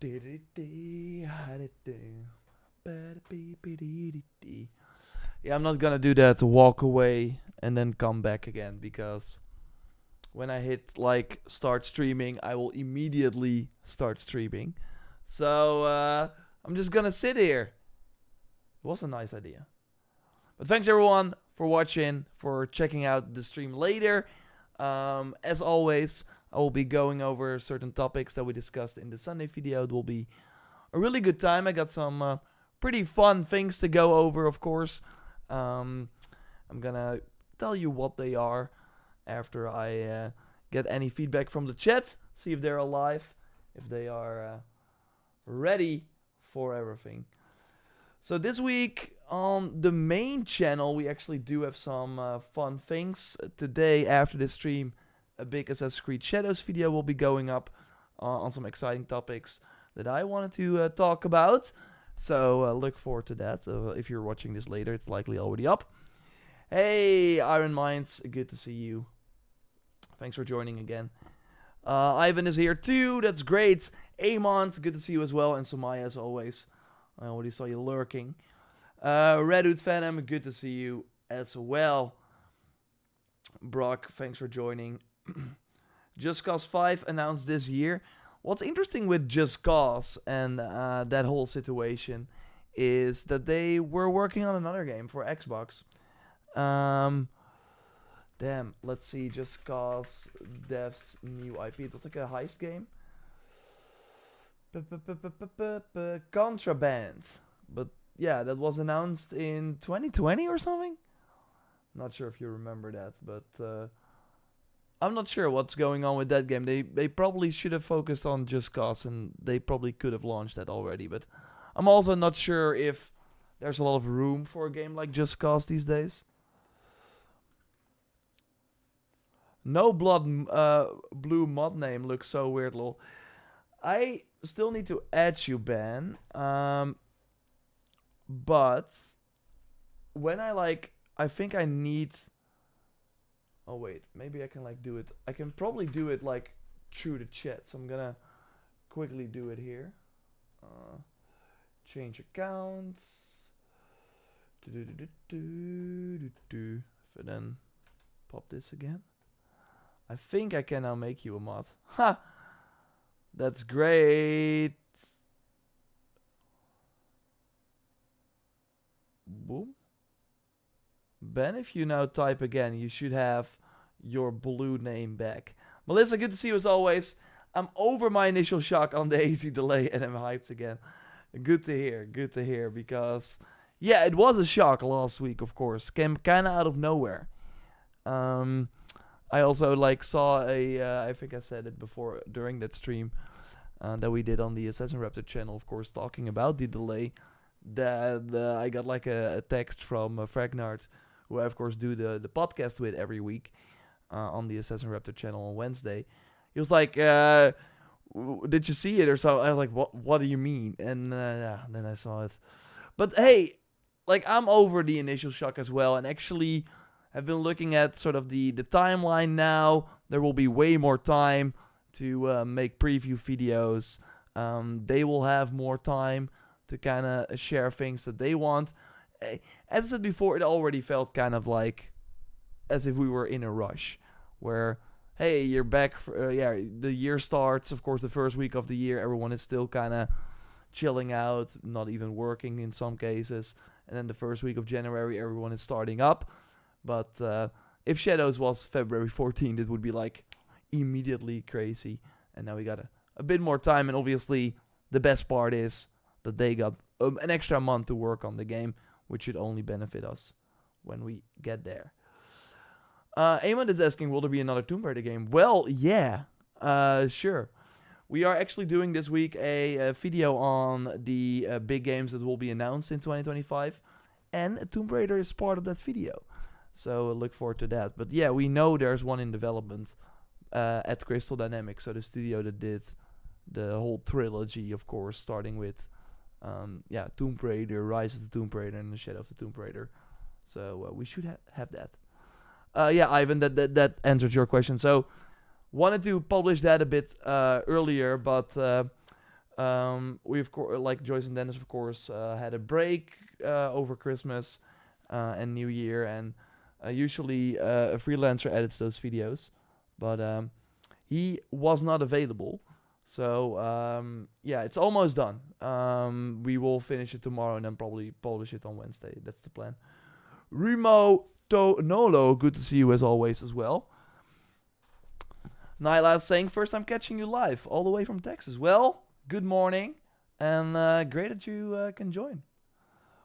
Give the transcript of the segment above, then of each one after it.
Yeah, I'm not gonna do that to walk away and then come back again because when I hit like start streaming, I will immediately start streaming. So I'm just gonna sit here. It was a nice idea. But thanks everyone for watching, for checking out the stream later. As always, I will be going over certain topics that we discussed in the Sunday video. It will be a really good time. I got some pretty fun things to go over, of course. I'm gonna tell you what they are after I get any feedback from the chat. See if they're alive, if they are ready for everything. So this week on the main channel, we actually do have some fun things. Today, after this stream, a big Assassin's Creed Shadows video will be going up on some exciting topics that I wanted to talk about. So look forward to that. If you're watching this later, it's likely already up. Hey, Iron Minds, good to see you. Thanks for joining again. Ivan is here too, that's great. Amont, good to see you as well. And Samaya, as always. I already saw you lurking. Redwood Phantom, good to see you as well. Brock, thanks for joining. Just Cause 5 announced this year. What's interesting with Just Cause and that whole situation is that they were working on another game for Xbox. Damn, let's see. Just Cause Dev's new IP. It was like a heist game. Contraband. But yeah, that was announced in 2020 or something. Not sure if you remember that, but I'm not sure what's going on with that game. They probably should have focused on Just Cause, and they probably could have launched that already. But I'm also not sure if there's a lot of room for a game like Just Cause these days. No Blood Blue mod name looks so weird, lol. I still need to add you, Ben. But when I think I need... Oh wait, maybe I can do it. I can probably do it through the chat. So I'm gonna quickly do it here. Change accounts. If I then pop this again. I think I can now make you a mod. Ha! That's great. Boom. Ben, if you now type again, you should have your blue name back. Melissa, good to see you as always. I'm over my initial shock on the AC delay and I'm hyped again. Good to hear, because yeah, it was a shock last week, of course. Came kind of out of nowhere. I also saw I think I said it before during that stream that we did on the JorRaptor channel, of course, talking about the delay. That I got a text from Fragnard, who I of course do the podcast with every week on the JorRaptor channel on Wednesday. He was like, did you see it or so? I was like, what do you mean? And then I saw it. But hey, I'm over the initial shock as well, and actually have been looking at sort of the timeline now. There will be way more time to make preview videos. They will have more time to kind of share things that they want. As I said before, it already felt kind of as if we were in a rush, where, hey, you're back, the year starts, of course, the first week of the year, everyone is still kind of chilling out, not even working in some cases, and then the first week of January, everyone is starting up. But if Shadows was February 14th, it would be immediately crazy, and now we got a bit more time, and obviously the best part is that they got an extra month to work on the game, which should only benefit us when we get there. Eamon is asking, will there be another Tomb Raider game? Well, yeah, sure. We are actually doing this week a video on the big games that will be announced in 2025, and Tomb Raider is part of that video. So look forward to that. But yeah, we know there's one in development at Crystal Dynamics, so the studio that did the whole trilogy, of course, starting with Tomb Raider, Rise of the Tomb Raider, and the Shadow of the Tomb Raider. So we should have that. Ivan, that answered your question. So wanted to publish that a bit earlier, but We of course, like Joyce and Dennis, of course, had a break over Christmas and New Year, and usually a freelancer edits those videos, but he was not available. So yeah, it's almost done. We will finish it tomorrow and then probably publish it on Wednesday. That's the plan. Remo To Nolo, good to see you as always as well. Nyla saying, first time catching you live, all the way from Texas. Well, good morning, and great that you can join.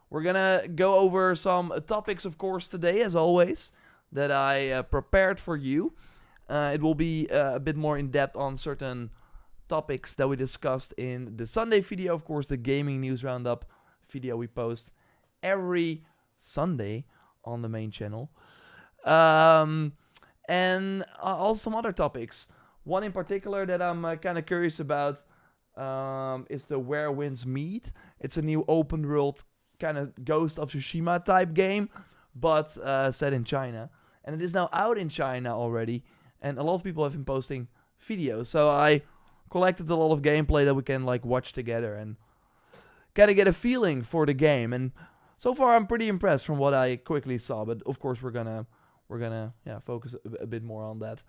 We're gonna go over some topics, of course, today, as always, that I prepared for you. It will be a bit more in depth on certain topics that we discussed in the Sunday video, of course, the gaming news roundup video we post every Sunday on the main channel. And also some other topics. One in particular that I'm kind of curious about is the Where Winds Meet. It's a new open world kind of Ghost of Tsushima type game, but set in China. And it is now out in China already, and a lot of people have been posting videos. So I collected a lot of gameplay that we can like watch together and kind of get a feeling for the game. And so far I'm pretty impressed from what I quickly saw, but of course we're gonna focus a bit more on that.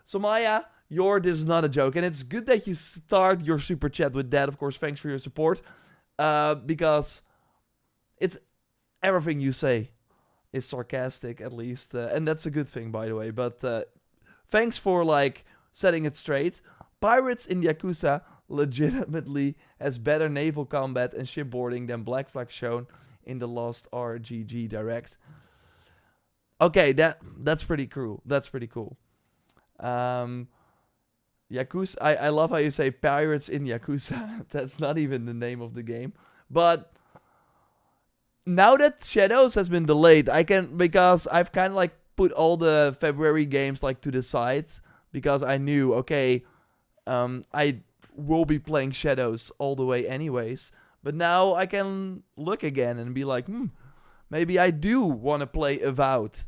So Maya, this is not a joke, and it's good that you start your super chat with that. Of course, thanks for your support, because it's everything you say is sarcastic, at least, and that's a good thing, by the way. But thanks for like setting it straight. Pirates in Yakuza legitimately has better naval combat and shipboarding than Black Flag shown in the Lost RGG Direct. Okay, that's pretty cool. That's pretty cool. Yakuza, I love how you say Pirates in Yakuza. That's not even the name of the game. But now that Shadows has been delayed, because I've kind of like put all the February games like to the side, because I knew, okay, I will be playing Shadows all the way anyways. But now I can look again and be like, maybe I do want to play Avowed.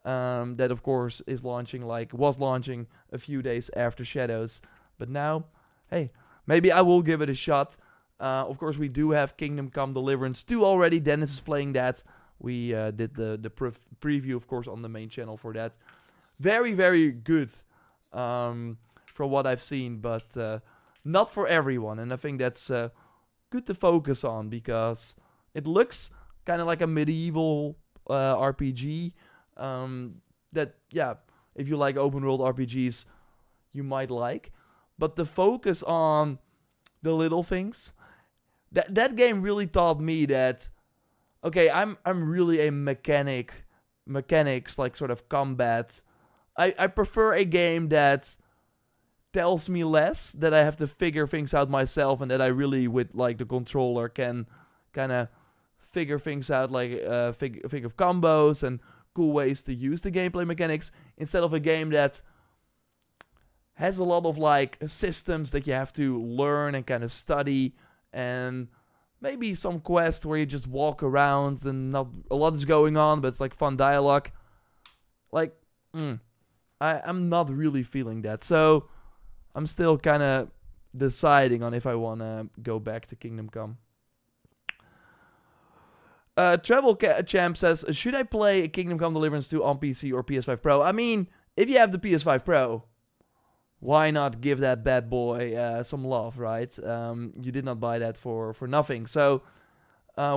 That of course was launching a few days after Shadows. But now, hey, maybe I will give it a shot. Of course, we do have Kingdom Come Deliverance 2 already. Dennis is playing that. We did the preview, of course, on the main channel for that. Very, very good from what I've seen, but not for everyone. And I think that's good to focus on, because it looks kind of like a medieval RPG. That, yeah, if you like open world RPGs, you might like. But the focus on the little things, that game really taught me that, okay, I'm really a mechanics, like sort of combat. I prefer a game that tells me less, that I have to figure things out myself, and that I really, with like the controller, can kind of figure things out, like think of combos and cool ways to use the gameplay mechanics, instead of a game that has a lot of like systems that you have to learn and kind of study, and maybe some quest where you just walk around and not a lot is going on, but it's like fun dialogue. Like, I'm not really feeling that. So I'm still kind of deciding on if I want to go back to Kingdom Come. Treble Champ says, should I play Kingdom Come Deliverance 2 on PC or PS5 Pro? I mean, if you have the PS5 Pro, why not give that bad boy some love, right? You did not buy that for nothing. So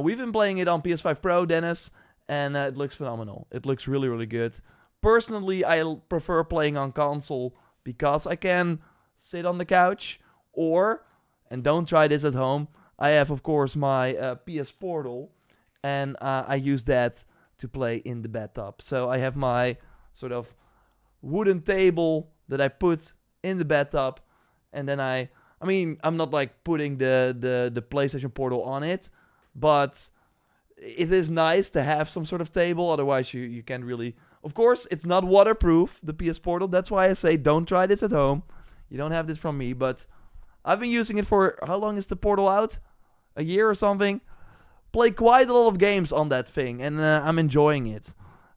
we've been playing it on PS5 Pro, Dennis, and it looks phenomenal. It looks really, really good. Personally, I prefer playing on console because I can sit on the couch, and don't try this at home, I have, of course, my PS Portal, and I use that to play in the bathtub. So I have my sort of wooden table that I put in the bathtub, and then I mean, I'm not like putting the PlayStation Portal on it, but it is nice to have some sort of table, otherwise you can't really... Of course, it's not waterproof, the PS Portal, that's why I say don't try this at home. You don't have this from me, but I've been using it for... How long is the Portal out? A year or something? Play quite a lot of games on that thing, and I'm enjoying it.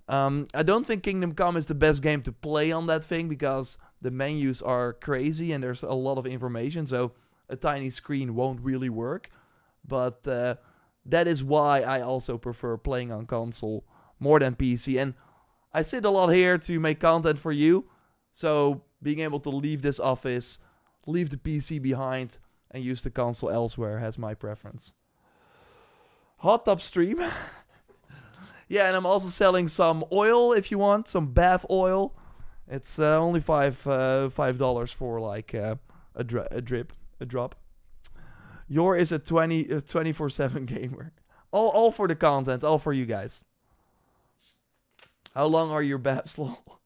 I don't think Kingdom Come is the best game to play on that thing, because the menus are crazy and there's a lot of information, so a tiny screen won't really work. But that is why I also prefer playing on console more than PC. And I sit a lot here to make content for you. So being able to leave this office, leave the PC behind, and use the console elsewhere has my preference. Hot tub stream. Yeah, and I'm also selling some oil if you want, some bath oil. It's only $5 for like a drop. Yor is a 24/7 gamer. All for the content, all for you guys. How long are your baths, lol?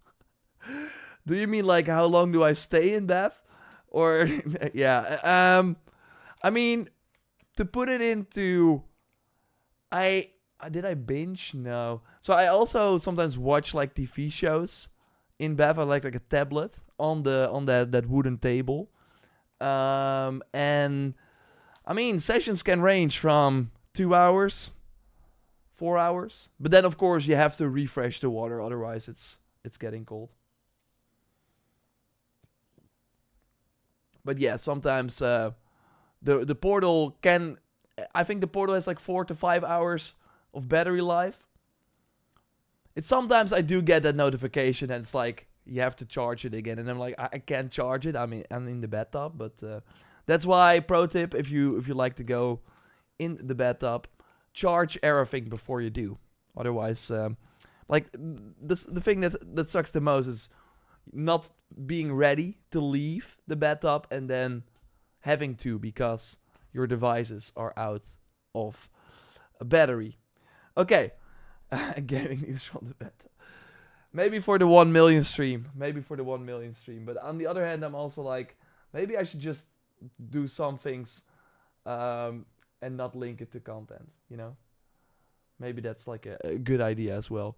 Do you mean like how long do I stay in bath? Or yeah, I mean, to put it into, did I binge? No. So I also sometimes watch like TV shows in bath. I like a tablet on that wooden table, and I mean sessions can range from 2 hours, 4 hours, but then of course you have to refresh the water, otherwise it's getting cold. But yeah, sometimes the portal can. I think the portal has like 4 to 5 hours of battery life. It's sometimes I do get that notification and it's like you have to charge it again, and I'm like I can't charge it. I mean I'm in the bathtub, but that's why, pro tip, if you like to go in the bathtub, charge everything before you do. Otherwise, like the thing that sucks the most is not being ready to leave the bathtub and then having to because your devices are out of a battery. Okay, gaming news from the bathtub. Maybe for the 1 million stream. But on the other hand, I'm also like, maybe I should just do some things and not link it to content, you know? Maybe that's like a good idea as well.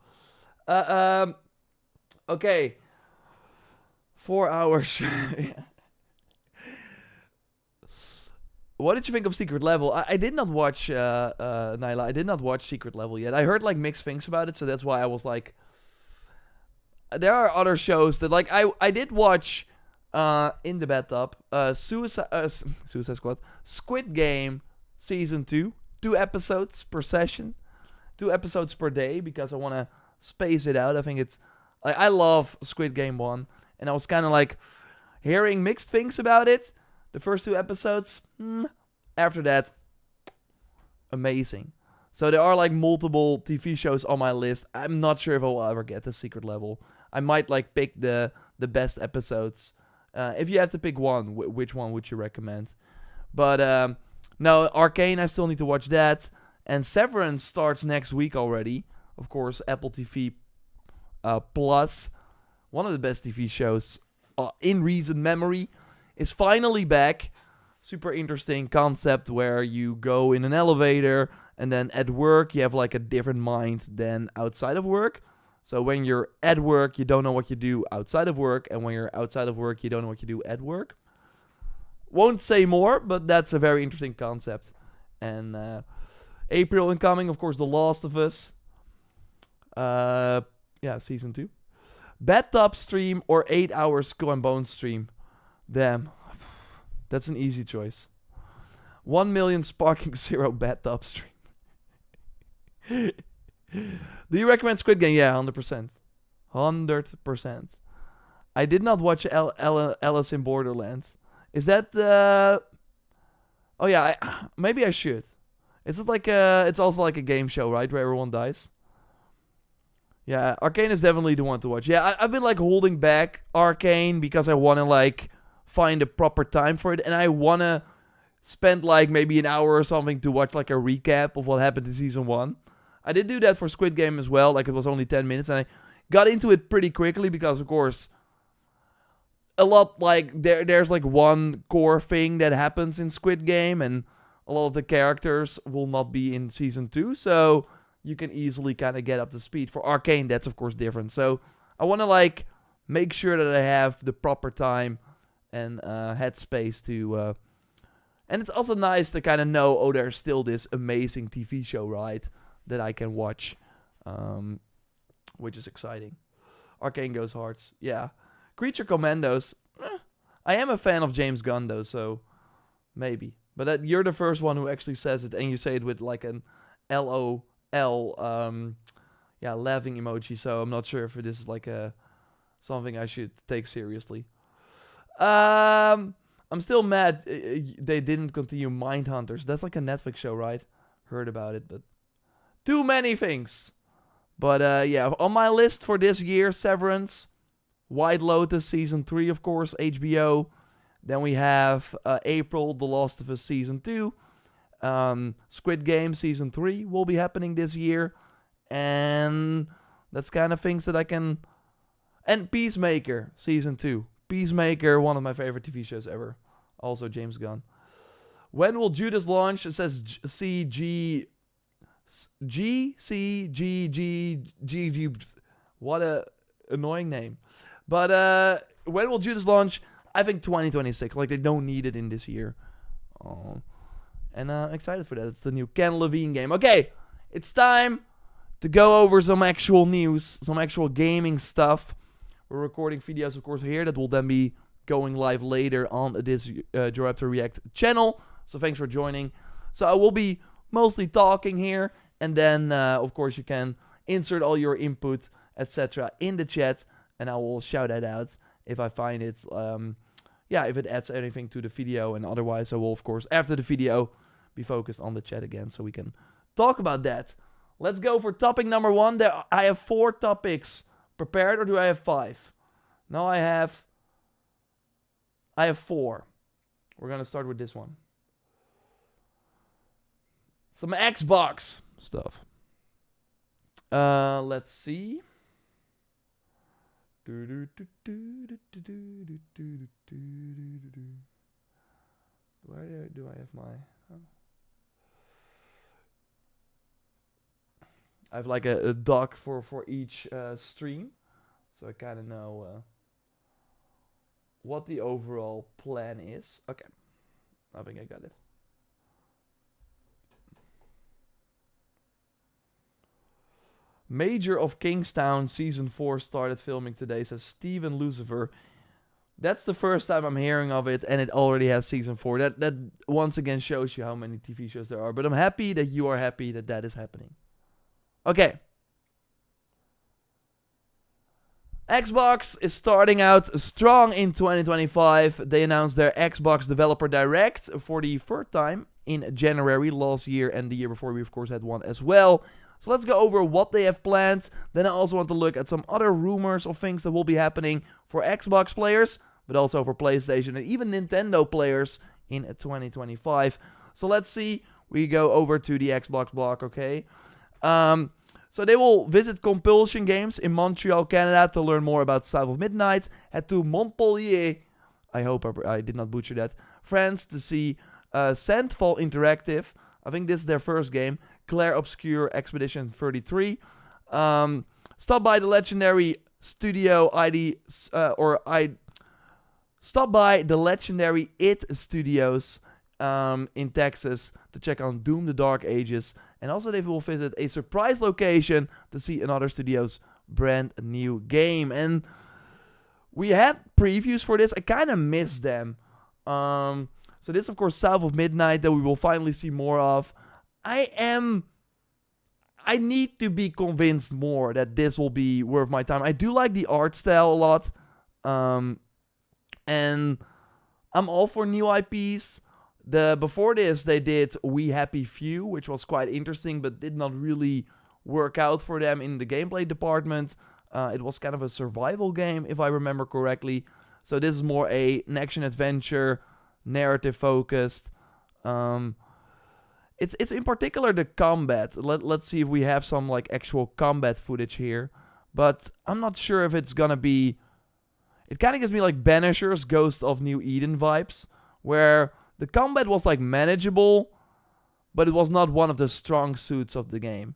Okay. 4 hours. Yeah. What did you think of Secret Level? I did not watch, Nyla, I did not watch Secret Level yet. I heard like mixed things about it, so that's why I was like, there are other shows that like I did watch in the bathtub. Suicide Squad, Squid Game season 2, 2 episodes per session, 2 episodes per day because I want to space it out. I think it's I love Squid Game 1, and I was kind of like hearing mixed things about it. The first 2 episodes, after that, amazing. So there are like multiple TV shows on my list. I'm not sure if I will ever get to Secret Level. I might like pick the best episodes. If you have to pick one, which one would you recommend? But no, Arcane, I still need to watch that. And Severance starts next week already. Of course, Apple TV Plus, one of the best TV shows in recent memory, is finally back. Super interesting concept where you go in an elevator and then at work you have like a different mind than outside of work. So when you're at work, you don't know what you do outside of work, and when you're outside of work, you don't know what you do at work. Won't say more, but that's a very interesting concept. And April incoming, of course, The Last of Us. Yeah, season 2. Bathtub stream or 8 hours Skull and Bones stream? Damn. That's an easy choice. 1 million Sparking Zero bathtub stream. Do you recommend Squid Game? Yeah, 100%. 100%. I did not watch Alice in Borderland. Is that the... Oh yeah, maybe I should. It's like it's also like a game show, right? Where everyone dies. Yeah, Arcane is definitely the one to watch. Yeah, I've been like holding back Arcane because I want to like find a proper time for it, and I want to spend like maybe an hour or something to watch like a recap of what happened in season 1. I did do that for Squid Game as well. Like it was only 10 minutes, and I got into it pretty quickly because, of course, a lot like there's like one core thing that happens in Squid Game, and a lot of the characters will not be in season 2, so you can easily kind of get up to speed. For Arcane, that's of course different. So I want to like make sure that I have the proper time and headspace to. And it's also nice to kind of know, oh, there's still this amazing TV show, right, that I can watch, which is exciting. Arcane goes hard. Yeah. Creature Commandos. I am a fan of James Gunn, though, so Maybe. But you're the first one who actually says it, and you say it with like an LOL, laughing emoji. So I'm not sure if this is like something I should take seriously. I'm still mad they didn't continue Mindhunters. That's like a Netflix show, right? Heard about it, but too many things. But on my list for this year, Severance, White Lotus Season 3, of course, HBO. Then we have April, The Last of Us Season 2. Squid Game Season 3 will be happening this year. And that's kind of things that I can... And Peacemaker Season 2. Peacemaker, one of my favorite TV shows ever. Also James Gunn. When will Judas launch? It says CG... G. What a annoying name. But when will Judas launch? I think 2026. Like, they don't need it in this year. And I'm excited for that. It's the new Ken Levine game. Okay, it's time to go over some actual news, some actual gaming stuff. We're recording videos, of course, here that will then be going live later on this JorRaptor React channel. So thanks for joining. So I will be mostly talking here. And then, of course, you can insert all your input, etc. in the chat. And I will shout that out if I find it, if it adds anything to the video. And otherwise, I will, of course, after the video, be focused on the chat again so we can talk about that. Let's go for topic number 1. I have 4 topics prepared, or do I have 5? No, I have 4. We're going to start with this one. Some Xbox stuff. Let's see. Do I have my... I have like a doc for each stream. So I kind of know what the overall plan is. Okay. I think I got it. Major of Kingstown Season 4 started filming today, says Steven Lucifer. That's the first time I'm hearing of it, and it already has Season 4. That once again shows you how many TV shows there are. But I'm happy that you are happy that that is happening. Okay. Xbox is starting out strong in 2025. They announced their Xbox Developer Direct for the third time in January last year, and the year before we, of course, had one as well. So let's go over what they have planned. Then I also want to look at some other rumors of things that will be happening for Xbox players, but also for PlayStation and even Nintendo players in 2025. So let's see. We go over to the Xbox block, okay? So they will visit Compulsion Games in Montreal, Canada to learn more about South of Midnight. Head to Montpellier, I hope I did not butcher that, France to see Sandfall Interactive. I think this is their first game. Claire Obscure Expedition 33. Stop by the legendary studio stop by the legendary IT Studios in Texas to check on Doom the Dark Ages. And also they will visit a surprise location to see another studio's brand new game. And we had previews for this. I kind of missed them. So this, of course, South of Midnight that we will finally see more of. I need to be convinced more that this will be worth my time. I do like the art style a lot. And I'm all for new IPs. Before this, they did We Happy Few, which was quite interesting, but did not really work out for them in the gameplay department. It was kind of a survival game, if I remember correctly. So this is more a action adventure, narrative focused. It's in particular the combat. Let's see if we have some like actual combat footage here. But I'm not sure if it's gonna be... It kind of gives me like Banisher's Ghost of New Eden vibes, where the combat was like manageable, but it was not one of the strong suits of the game.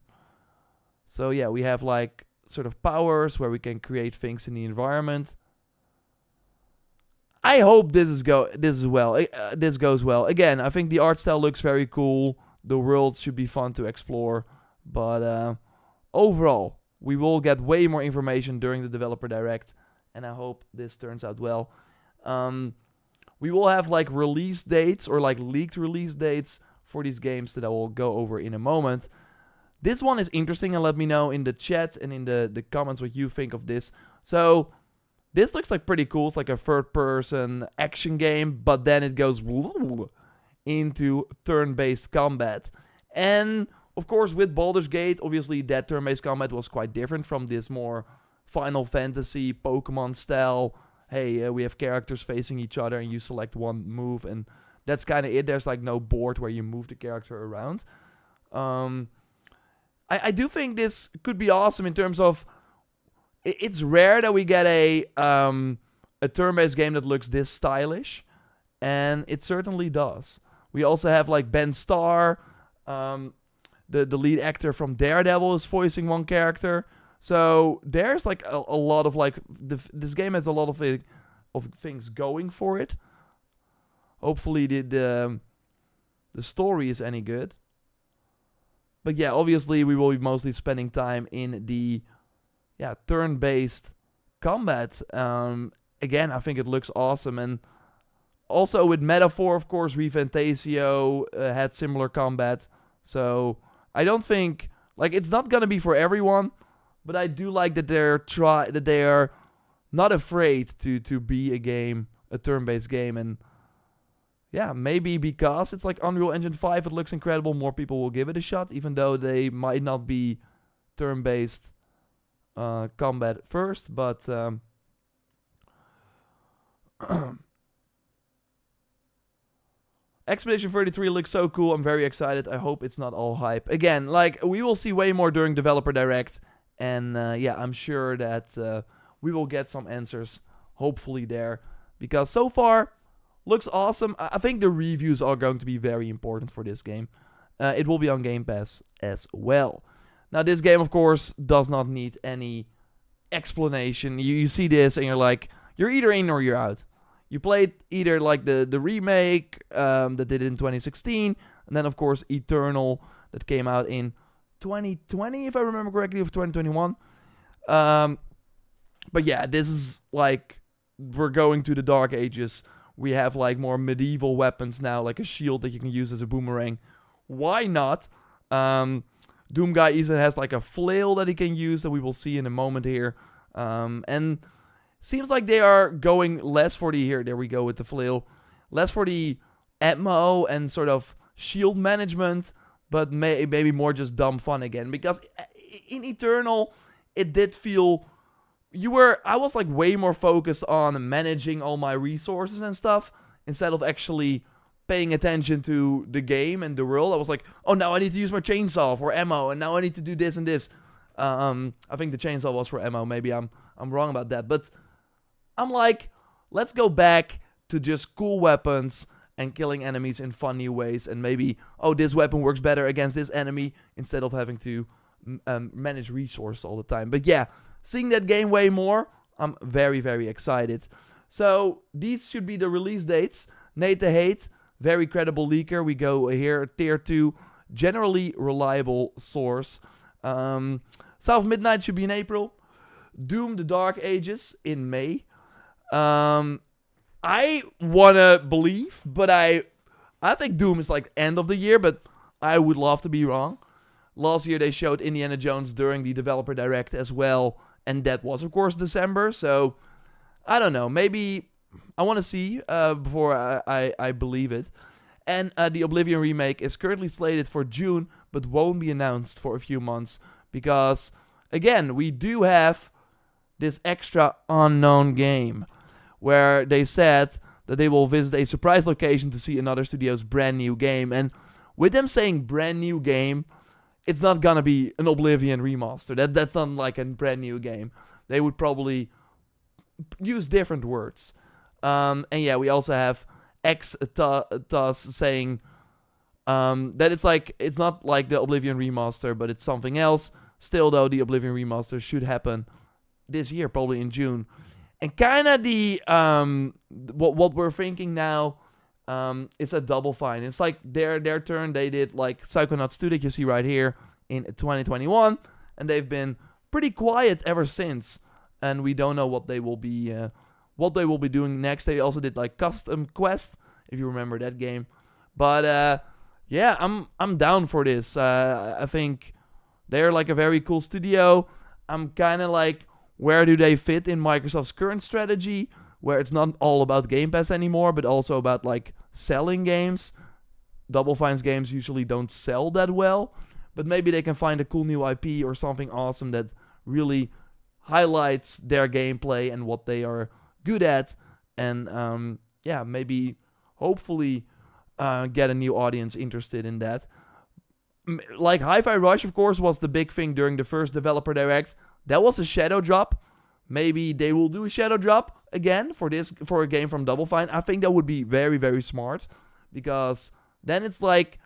So yeah, we have like sort of powers where we can create things in the environment. I hope this goes well. Again, I think the art style looks very cool. The world should be fun to explore. But overall, we will get way more information during the Developer Direct. And I hope this turns out well. We will have like release dates or like leaked release dates for these games that I will go over in a moment. This one is interesting, and let me know in the chat and in the comments what you think of this. So this looks like pretty cool. It's like a third-person action game, but then it goes into turn-based combat. And of course, with Baldur's Gate, obviously that turn-based combat was quite different from this more Final Fantasy, Pokemon style. Hey, we have characters facing each other and you select one move, and that's kind of it. There's like no board where you move the character around. I do think this could be awesome in terms of it's rare that we get a turn-based game that looks this stylish, and it certainly does. We also have like Ben Starr, the lead actor from Daredevil, is voicing one character. So there's like a lot of like this game has a lot of things going for it. Hopefully the story is any good. But yeah, obviously we will be mostly spending time in the turn-based combat. Again, I think it looks awesome. And also with Metaphor, of course, ReFantasio had similar combat. So I don't think like it's not gonna be for everyone. But I do like that they are not afraid to be a turn-based game, and yeah, maybe because it's like Unreal Engine 5, it looks incredible. More people will give it a shot, even though they might not be turn-based combat first. But Expedition 33 looks so cool. I'm very excited. I hope it's not all hype. Again, like we will see way more during Developer Direct. And yeah, I'm sure that we will get some answers, hopefully there. Because so far, looks awesome. I think the reviews are going to be very important for this game. It will be on Game Pass as well. Now, this game, of course, does not need any explanation. You see this and you're like, you're either in or you're out. You played either like the remake that they did in 2016. And then, of course, Eternal that came out in 2020, if I remember correctly, of 2021. But yeah, this is like, we're going to the Dark Ages. We have like more medieval weapons now, like a shield that you can use as a boomerang. Why not? Doomguy even has like a flail that he can use that we will see in a moment here. And seems like they are going less for the, here, there we go with the flail, less for the ammo and sort of shield management, but maybe more just dumb fun again. Because in Eternal, it did feel... I was like way more focused on managing all my resources and stuff, instead of actually paying attention to the game and the world. I was like, oh, now I need to use my chainsaw for ammo, and now I need to do this and this. I think the chainsaw was for ammo. Maybe I'm wrong about that. But I'm like, let's go back to just cool weapons and killing enemies in fun new ways. And maybe, oh, this weapon works better against this enemy, instead of having to manage resources all the time. But yeah, seeing that game way more, I'm very, very excited. So these should be the release dates. Nate the Hate, very credible leaker. We go here, tier 2, generally reliable source. South Midnight should be in April. Doom the Dark Ages in May. I wanna believe, but I think Doom is like end of the year, but I would love to be wrong. Last year they showed Indiana Jones during the Developer Direct as well, and that was of course December, so I don't know, maybe I want to see before I believe it. And the Oblivion remake is currently slated for June, but won't be announced for a few months, because again, we do have this extra unknown game, where they said that they will visit a surprise location to see another studio's brand new game. And with them saying brand new game, it's not gonna be an Oblivion remaster. That's not like a brand new game. They would probably use different words. And yeah, we also have X-TAS saying that it's not like the Oblivion remaster, but it's something else. Still though, the Oblivion remaster should happen this year, probably in June. And kind of the what we're thinking now is a Double Fine. It's like their turn. They did like Psychonauts 2 that you see right here in 2021, and they've been pretty quiet ever since. And we don't know what they will be what they will be doing next. They also did like Custom Quest, if you remember that game. But yeah, I'm down for this. I think they're like a very cool studio. I'm kind of like, where do they fit in Microsoft's current strategy, where it's not all about Game Pass anymore, but also about like selling games. Double Fine's games usually don't sell that well, but maybe they can find a cool new IP or something awesome that really highlights their gameplay and what they are good at, and yeah, maybe hopefully get a new audience interested in that. Like Hi-Fi Rush, of course, was the big thing during the first Developer Direct. That was a shadow drop. Maybe they will do a shadow drop again for a game from Double Fine. I think that would be very, very smart, because then it's like,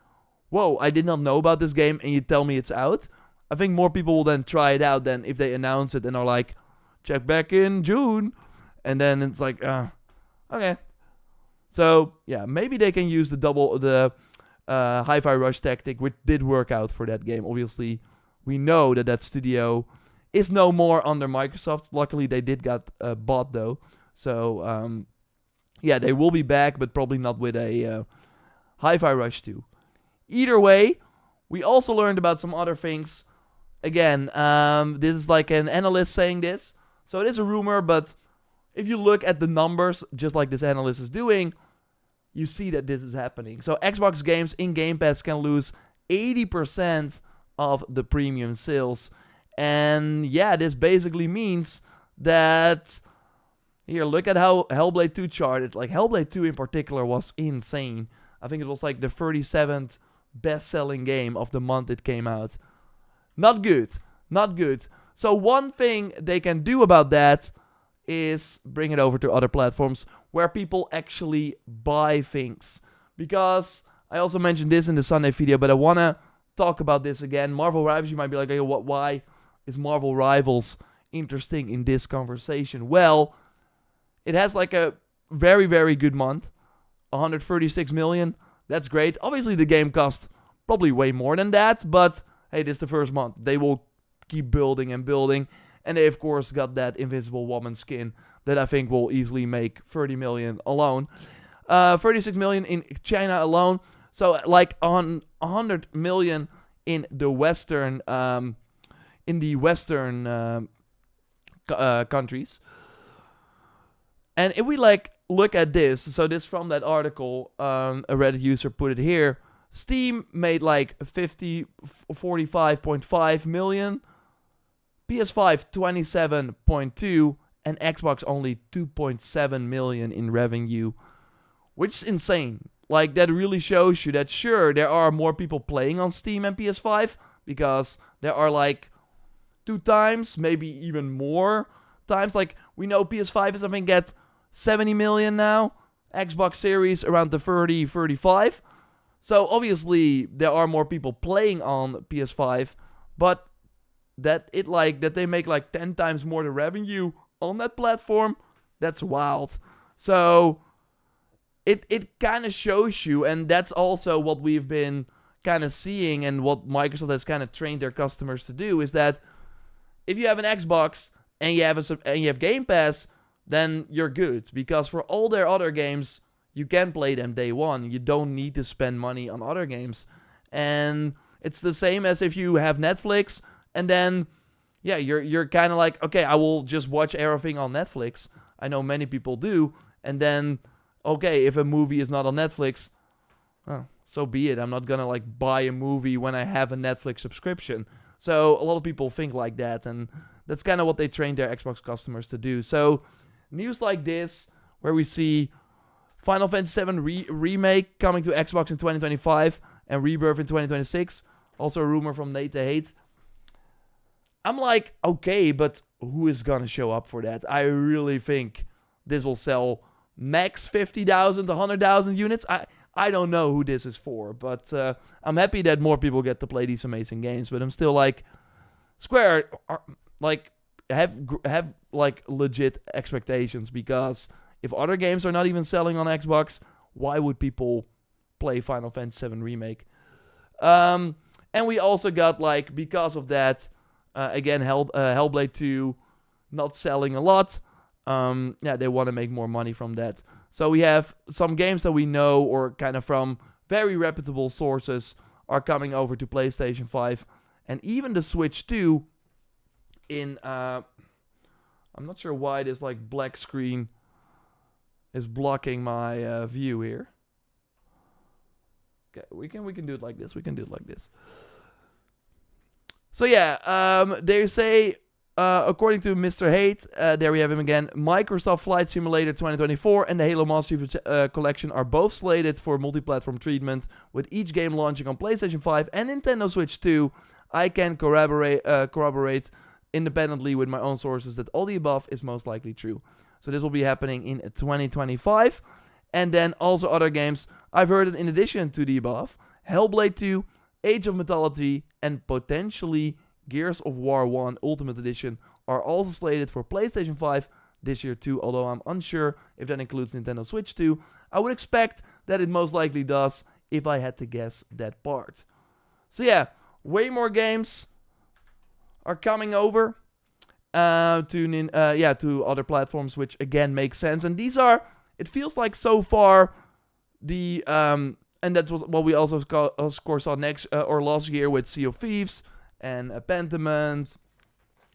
whoa, I did not know about this game and you tell me it's out. I think more people will then try it out than if they announce it and are like, check back in June. And then it's like, okay. So, yeah, maybe they can use the Hi-Fi Rush tactic, which did work out for that game. Obviously, we know that studio is no more under Microsoft. Luckily, they did get bought, though. So, yeah, they will be back, but probably not with a Hi-Fi Rush 2. Either way, we also learned about some other things. Again, this is like an analyst saying this. So it is a rumor, but if you look at the numbers, just like this analyst is doing, you see that this is happening. So Xbox games in Game Pass can lose 80% of the premium sales. And yeah, this basically means that... Here, look at how Hellblade 2 charted. Like, Hellblade 2 in particular was insane. I think it was like the 37th best-selling game of the month it came out. Not good. Not good. So one thing they can do about that is bring it over to other platforms where people actually buy things. Because I also mentioned this in the Sunday video, but I want to talk about this again. Marvel Rivals, you might be like, hey, why is Marvel Rivals interesting in this conversation? Well, it has like a very, very good month. 136 million. That's great. Obviously, the game cost probably way more than that, but hey, this is the first month. They will keep building and building. And they, of course, got that Invisible Woman skin that I think will easily make 30 million alone. 36 million in China alone. So, like, 100 million in the Western countries. And if we, like, look at this, so this from that article, a Reddit user put it here. Steam made like 45.5 million, PS5 27.2, and Xbox only 2.7 million in revenue, which is insane. Like, that really shows you that, sure, there are more people playing on Steam and PS5, because there are like 2 times, maybe even more times. Like, we know PS5 is, I think, at 70 million now. Xbox Series around the 30, 35. So obviously there are more people playing on PS5, but that they make like 10 times more the revenue on that platform, that's wild. So it kind of shows you, and that's also what we've been kind of seeing and what Microsoft has kind of trained their customers to do, is that if you have an Xbox and you have Game Pass, then you're good, because for all their other games, you can play them day one. You don't need to spend money on other games. And it's the same as if you have Netflix, and then, yeah, you're kind of like, okay, I will just watch everything on Netflix. I know many people do. And then, okay, if a movie is not on Netflix, oh, so be it. I'm not gonna like buy a movie when I have a Netflix subscription. So a lot of people think like that, and that's kind of what they trained their Xbox customers to do. So news like this, where we see Final Fantasy VII Remake coming to Xbox in 2025 and Rebirth in 2026. Also a rumor from Nate the Hate. I'm like, okay, but who is gonna show up for that? I really think this will sell max 50,000 to 100,000 units. I don't know who this is for, but I'm happy that more people get to play these amazing games. But I'm still like, Square, like, have like legit expectations, because if other games are not even selling on Xbox, why would people play Final Fantasy VII Remake? And we also got, like, because of that, again, Hellblade 2 not selling a lot. yeah, they want to make more money from that. So we have some games that we know or kind of from very reputable sources are coming over to PlayStation 5. And even the Switch 2 in... I'm not sure why this like black screen is blocking my view here. Okay, we can do it like this. We can do it like this. So yeah, they say, according to Mr. Haight, there we have him again, Microsoft Flight Simulator 2024 and the Halo Master Chief Collection are both slated for multi-platform treatment, with each game launching on PlayStation 5 and Nintendo Switch 2. I can corroborate independently with my own sources that all the above is most likely true. So this will be happening in 2025. And then also other games, I've heard that in addition to the above, Hellblade 2, Age of Mythology, and potentially Gears of War 1 Ultimate Edition are also slated for PlayStation 5 this year too, although I'm unsure if that includes Nintendo Switch 2. I would expect that it most likely does if I had to guess that part. So yeah, way more games are coming over to other platforms, which again makes sense. And these are, it feels like so far, the and that's what we also of course saw last year with Sea of Thieves and Pentiment,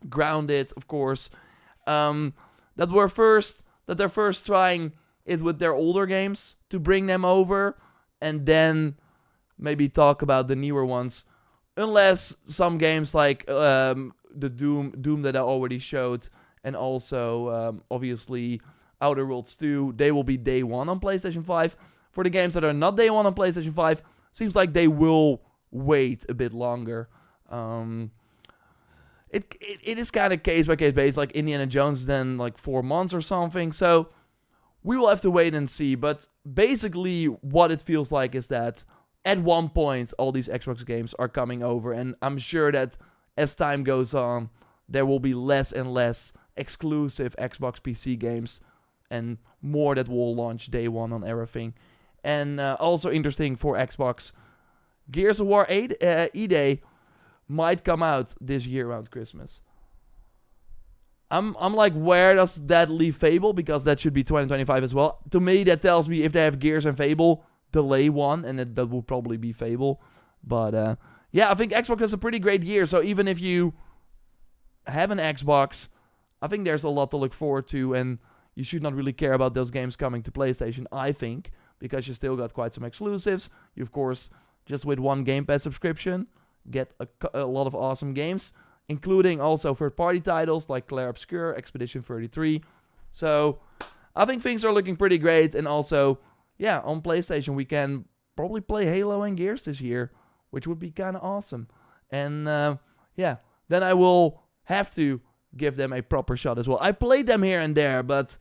Grounded, of course, that they're first trying it with their older games to bring them over, and then maybe talk about the newer ones. Unless some games like the Doom that I already showed, and also obviously Outer Worlds 2, they will be day one on PlayStation 5. For the games that are not day one on PlayStation 5, seems like they will wait a bit longer. It is kind of case by case based, like Indiana Jones, then like 4 months or something. So we will have to wait and see. But basically, what it feels like is that at one point, all these Xbox games are coming over, and I'm sure that as time goes on, there will be less and less exclusive Xbox PC games, and more that will launch day one on everything. And also interesting for Xbox, Gears of War 8 E-Day might come out this year around Christmas. I'm like, where does that leave Fable? Because that should be 2025 as well. To me, that tells me if they have Gears and Fable, delay one, and that will probably be Fable. But yeah, I think Xbox has a pretty great year. So even if you have an Xbox, I think there's a lot to look forward to, and you should not really care about those games coming to PlayStation, I think, because you still got quite some exclusives. You, of course, just with one Game Pass subscription, get a lot of awesome games, including also third-party titles like Clair Obscur, Expedition 33. So I think things are looking pretty great, and also, yeah, on PlayStation we can probably play Halo and Gears this year, which would be kind of awesome. And yeah, then I will have to give them a proper shot as well. I played them here and there, but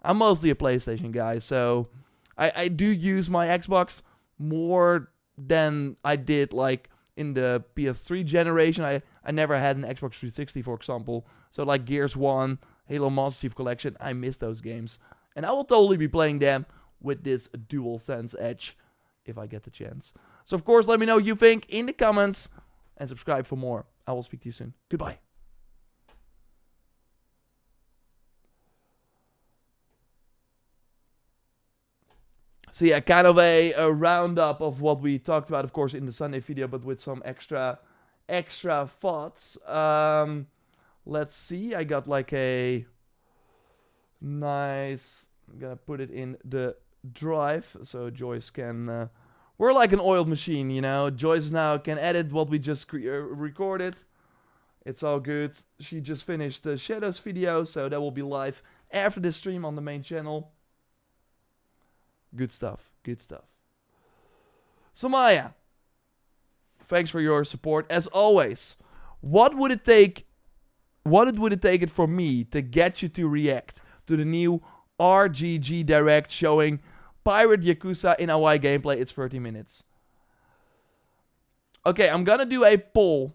I'm mostly a PlayStation guy, so I do use my Xbox more than I did like in the PS3 generation. I never had an Xbox 360, for example. So like Gears 1, Halo Master Chief Collection, I miss those games. And I will totally be playing them with this DualSense Edge if I get the chance. So of course, let me know what you think in the comments, and subscribe for more. I will speak to you soon. Goodbye. So yeah, kind of a roundup of what we talked about, of course, in the Sunday video, but with some extra thoughts. Let's see. I got like a nice... I'm gonna put it in the drive so Joyce can... we're like an oiled machine, you know. Joyce now can edit what we just recorded. It's all good. She just finished the Shadows video, so that will be live after this stream on the main channel. Good stuff. Good stuff. So Maya, thanks for your support as always. What would it take it for me to get you to react to the new RGG Direct showing Pirate Yakuza in Hawaii gameplay? It's 30 minutes. Okay, I'm gonna do a poll.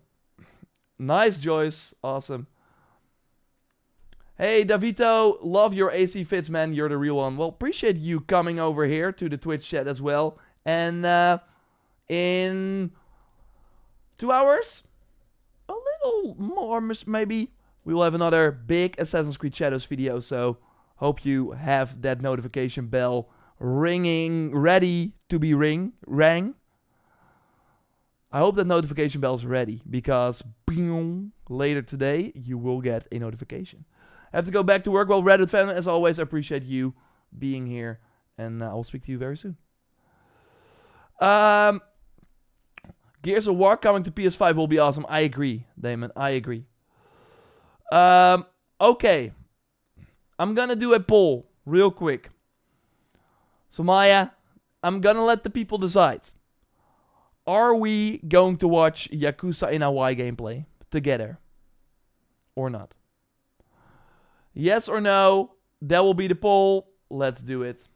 Nice, Joyce. Awesome. Hey, Davito, love your AC fits, man. You're the real one. Well, appreciate you coming over here to the Twitch chat as well. And in 2 hours, a little more, maybe we will have another big Assassin's Creed Shadows video. So hope you have that notification bell ringing, ready to be rang. I hope that notification bell is ready, because later today you will get a notification. I have to go back to work. Well, Reddit fan, as always, I appreciate you being here, and I will speak to you very soon. Gears of War coming to PS5 will be awesome. I agree, Damon. I agree. Okay. I'm gonna do a poll real quick. So Maya, I'm gonna let the people decide. Are we going to watch Yakuza in Hawaii gameplay together? Or not? Yes or no? That will be the poll. Let's do it.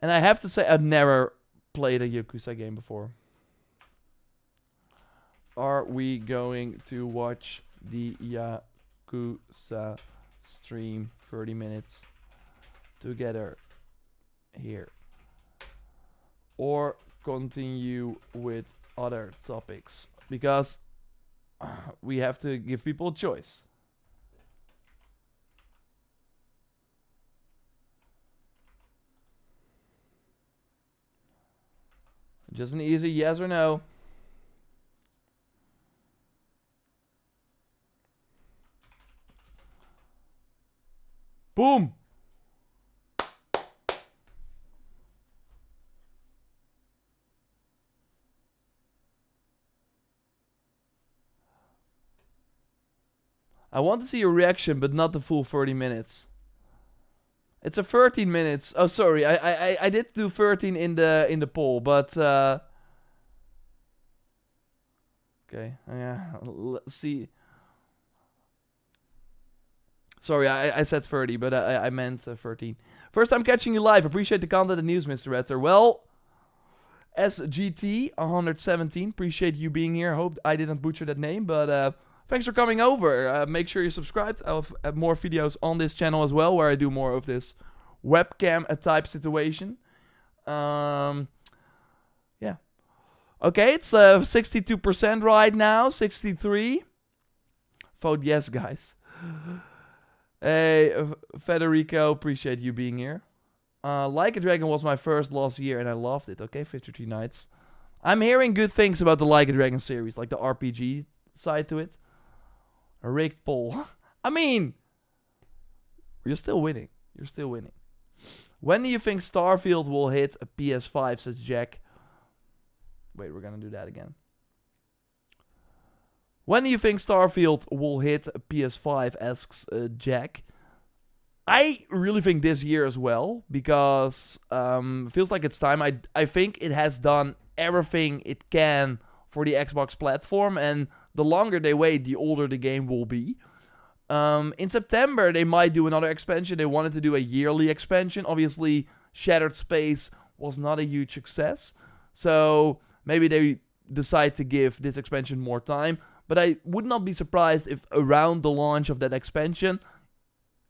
And I have to say, I've never played a Yakuza game before. Are we going to watch the Yakuza stream 30 minutes together here? Or continue with other topics? Because we have to give people a choice. Just an easy yes or no. Boom! I want to see your reaction, but not the full 30 minutes. It's a 13 minutes. Oh, sorry. I did do 13 in the poll, but okay. Yeah. Let's see. Sorry, I said 30, but I meant 13. First time catching you live. Appreciate the content and news, Mr. Raptor. Well, SGT 117. Appreciate you being here. Hope I didn't butcher that name, but thanks for coming over. Make sure you're subscribed. I'll have more videos on this channel as well, where I do more of this webcam type situation. Yeah. Okay, it's 62% right now. 63. Vote yes, guys. Hey, Federico, appreciate you being here. Like a Dragon was my first last year, and I loved it. Okay, 53 nights. I'm hearing good things about the Like a Dragon series, like the RPG side to it. A rigged poll. I mean, you're still winning. You're still winning. When do you think Starfield will hit a PS5, says Jack? Wait, we're gonna do that again. When do you think Starfield will hit a PS5, asks Jack. I really think this year as well, because it feels like it's time. I think it has done everything it can for the Xbox platform, and the longer they wait, the older the game will be. In September, they might do another expansion. They wanted to do a yearly expansion. Obviously, Shattered Space was not a huge success, so maybe they decide to give this expansion more time. But I would not be surprised if around the launch of that expansion,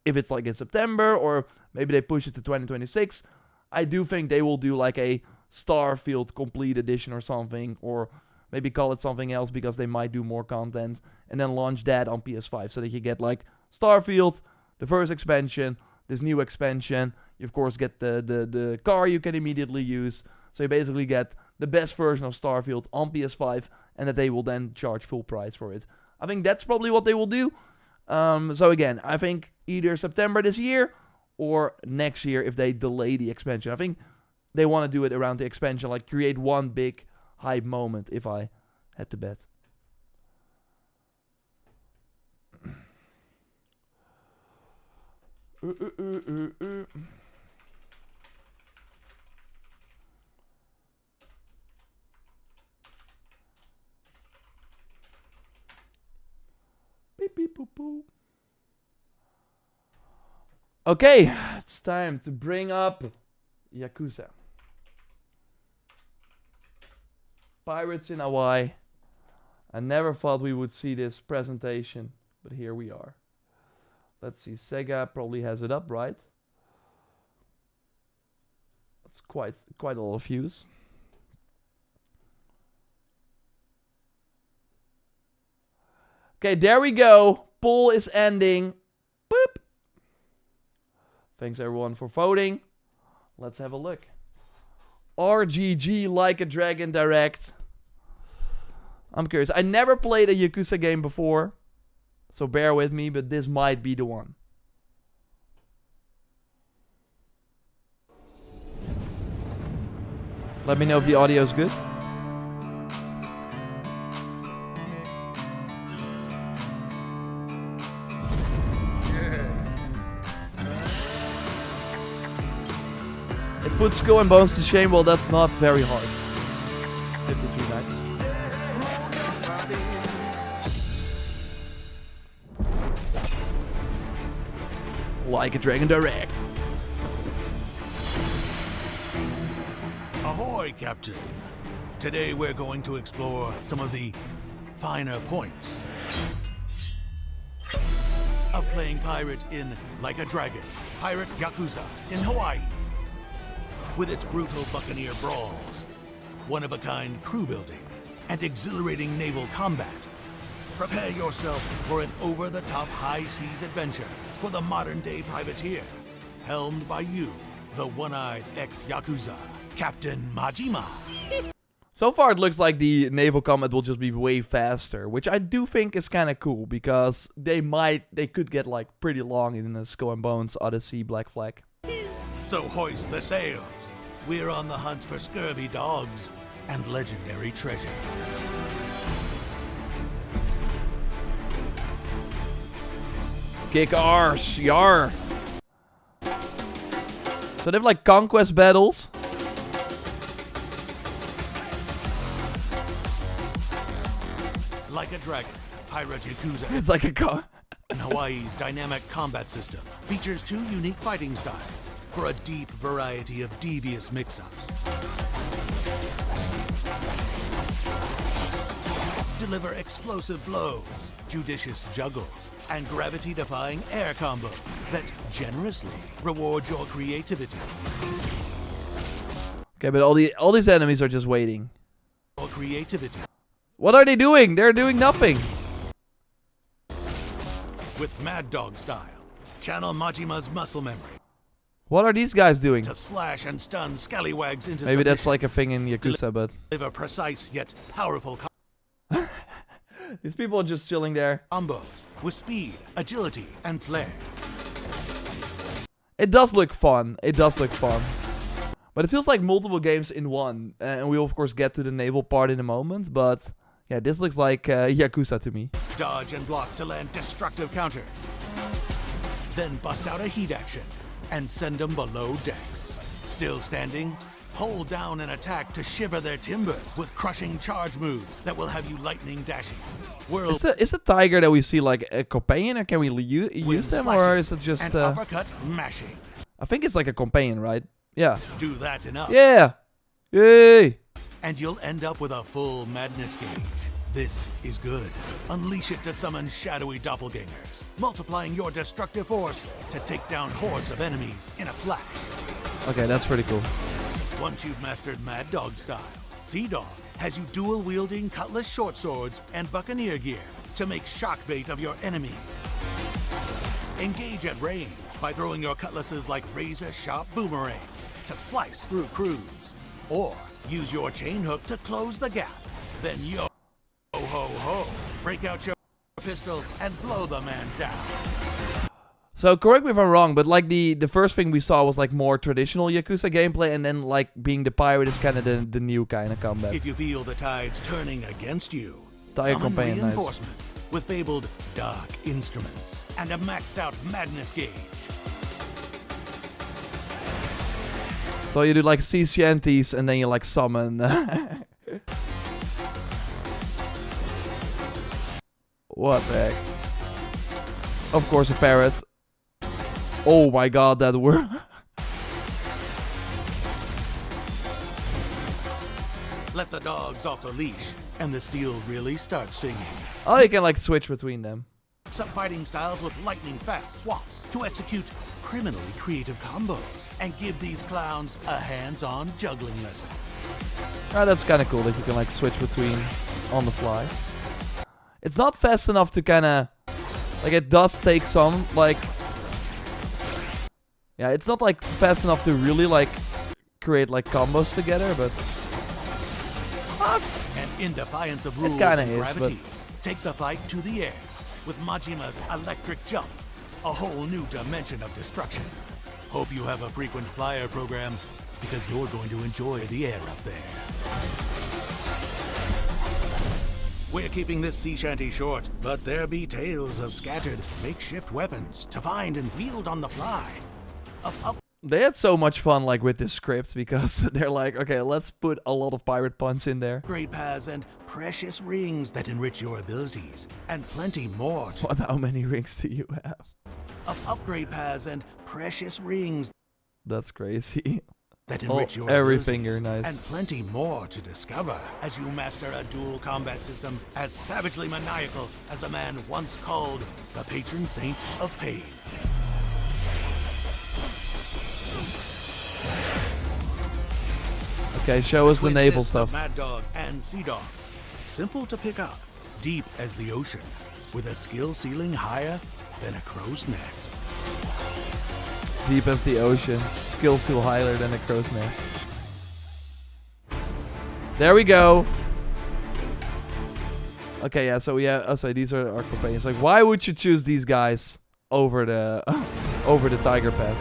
if it's like in September, or maybe they push it to 2026, I do think they will do like a Starfield Complete Edition or something, or maybe call it something else, because they might do more content, and then launch that on PS5, so that you get like Starfield, the first expansion, this new expansion. You of course get the car you can immediately use, so you basically get the best version of Starfield on PS5, and that they will then charge full price for it. I think that's probably what they will do. So again, I think either September this year or next year if they delay the expansion. I think they want to do it around the expansion, like create one big hype moment, if I had to bet. Beep, beep, boop, boop. Okay, it's time to bring up Yakuza. Pirates in Hawaii. I never thought we would see this presentation, but here we are. Let's see, Sega probably has it up, right? It's quite a lot of views. Okay, there we go. Poll is ending. Boop. Thanks everyone for voting. Let's have a look. RGG Like a Dragon Direct. I'm curious. I never played a Yakuza game before, so bear with me, but this might be the one. Let me know if the audio is good. It puts Skull and Bones to shame. Well, that's not very hard. 53 nights. Like a Dragon Direct. Ahoy, Captain. Today we're going to explore some of the finer points of playing pirate in Like a Dragon, Pirate Yakuza in Hawaii. With its brutal buccaneer brawls, one-of-a-kind crew building, and exhilarating naval combat, prepare yourself for an over-the-top high seas adventure for the modern-day privateer, helmed by you, the one-eyed ex-Yakuza, Captain Majima. So far, it looks like the naval combat will just be way faster, which I do think is kind of cool because they could get like pretty long in the Skull and Bones Odyssey Black Flag. So hoist the sails. We're on the hunt for scurvy dogs and legendary treasure. Kick arse, yar. So they have like conquest battles. Like a Dragon, Pirate Yakuza. It's like a Hawaii's dynamic combat system features 2 unique fighting styles for a deep variety of devious mix-ups. Deliver explosive blows, judicious juggles, and gravity-defying air combos that generously reward your creativity. Okay, but all these enemies are just waiting. Your creativity. What are they doing? They're doing nothing. With Mad Dog style, channel Majima's muscle memory. What are these guys doing? To slash and stun scallywags into Maybe that's submission. like a thing in Yakuza, but Deliver precise yet powerful these people are just chilling there. combos with speed, agility, and flair. It does look fun. It does look fun. But it feels like multiple games in one. And we'll of course get to the naval part in a moment, but yeah, this looks like Yakuza to me. Dodge and block to land destructive counters. Then bust out a heat action and send them below decks. Still standing? Hold down and attack to shiver their timbers with crushing charge moves that will have you lightning dashing. Is the tiger that we see like a companion, or can we use them, or is it just and uppercut mashing? I think it's like a companion, right? Yeah. Do that enough. Yeah. Yay. And you'll end up with a full madness gauge. This is good. Unleash it to summon shadowy doppelgangers, multiplying your destructive force to take down hordes of enemies in a flash. Okay, that's pretty cool. Once you've mastered Mad Dog style, Sea Dog has you dual-wielding cutlass short swords and buccaneer gear to make shock bait of your enemies. Engage at range by throwing your cutlasses like razor-sharp boomerangs to slice through crews. Or use your chain hook to close the gap. Then yo ho ho, break out your pistol and blow the man down. So correct me if I'm wrong, but like the first thing we saw was like more traditional Yakuza gameplay, and then like being the pirate is kind of the new kind of combat. If you feel the tides turning against you, Tiger summon companion, reinforcements with fabled dark instruments and a maxed out madness gauge. So you do like sea shanties and then you like summon. What the heck? Of course a parrot. Oh my god, that word. Let the dogs off the leash and the steel really starts singing. Oh, you can like switch between them. Some fighting styles with lightning fast swaps to execute criminally creative combos and give these clowns a hands-on juggling lesson. Ah, that's kind of cool that you can like switch between on the fly. It's not fast enough to kind of like it does take some like yeah, it's not like fast enough to really like create like combos together, but And in defiance of rules kinda and is, gravity, take the fight to the air with Majima's electric jump, a whole new dimension of destruction. Hope you have a frequent flyer program because you're going to enjoy the air up there. We're keeping this sea shanty short, but there be tales of scattered makeshift weapons to find and wield on the fly. they had so much fun like with this script because they're like, okay, let's put a lot of pirate puns in there. Upgrade paths and precious rings that enrich your abilities, and plenty more. What? How many rings do you have? Of upgrade paths and precious rings That's crazy. that enrich your every abilities, finger, nice. and plenty more to discover as you master a dual combat system as savagely maniacal as the man once called the patron saint of pain. Okay, show us the Twin naval fists of stuff. Mad Dog and Sea Dog, simple to pick up, deep as the ocean, with a skill ceiling higher than a crow's nest. Deep as the ocean, skill seal higher than a crow's nest. There we go. Okay, yeah. So yeah. Oh, sorry. These are our companions. Like, why would you choose these guys over the over the tiger path?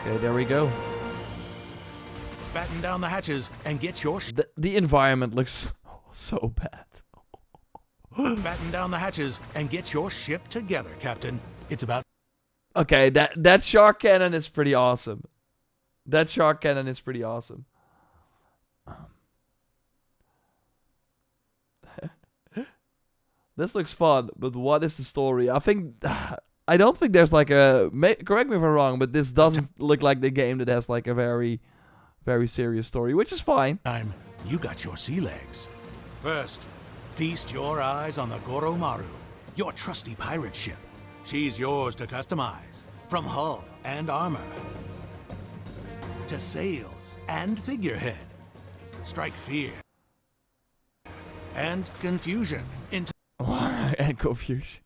Okay, there we go. Batten down the hatches and get your The environment looks so bad. batten down the hatches and get your ship together, Captain. It's about Okay, that shark cannon is pretty awesome. That shark cannon is pretty awesome. This looks fun, but what is the story? I don't think there's like a... correct me if I'm wrong, but this doesn't look like the game that has like a very, very serious story, which is fine. time you got your sea legs. First, feast your eyes on the Goromaru, your trusty pirate ship. She's yours to customize, from hull and armor to sails and figurehead. Strike fear and confusion into And confusion.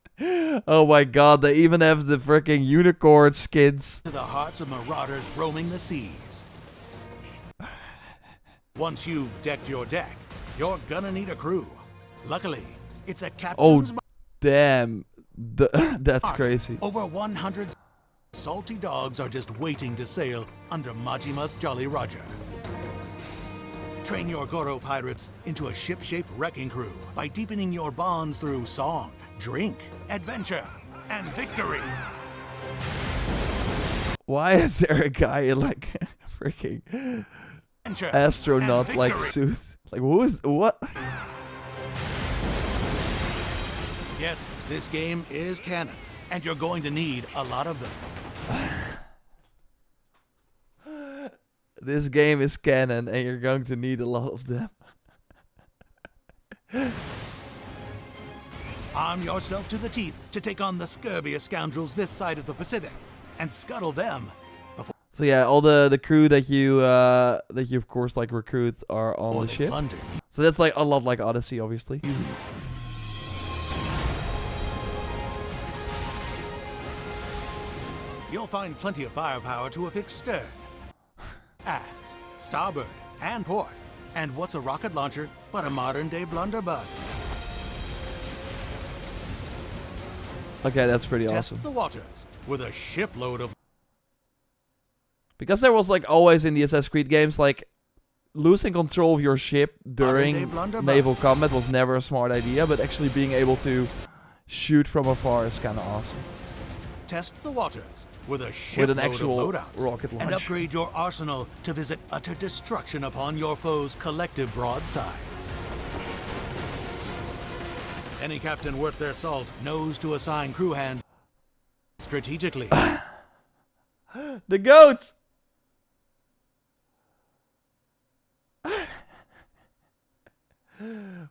Oh my god, they even have the freaking unicorn skins. the hearts of marauders roaming the seas. Once you've decked your deck, you're gonna need a crew. Luckily, it's a captain's Damn. That's crazy. Over 100 salty dogs are just waiting to sail under Majima's Jolly Roger. Train your Goro pirates into a ship-shaped wrecking crew by deepening your bonds through song, drink, adventure, and victory. Why is there a guy in like a freaking Adventure astronaut and like victory. suit? Like what? Yes, this game is canon, and you're going to need a lot of them. This game is canon and you're going to need a lot of them. Arm yourself to the teeth to take on the scurviest scoundrels this side of the Pacific, and scuttle them. So yeah, all the crew that you of course like recruit are on Or the they ship. plunder So that's like a lot like Odyssey, obviously. you. You'll find plenty of firepower to affix stern, aft, starboard, and port. And what's a rocket launcher but a modern-day blunderbuss? Okay, that's pretty Test awesome. the waters with a shipload of Because there was like always in the Assassin's Creed games, like losing control of your ship during modern-day blunderbuss. naval combat was never a smart idea, but actually being able to shoot from afar is kind of awesome. Test the waters with a With shipload an actual of loadouts rocket and launcher. upgrade your arsenal to visit utter destruction upon your foe's collective broadsides. Any captain worth their salt knows to assign crew hands strategically. The goat!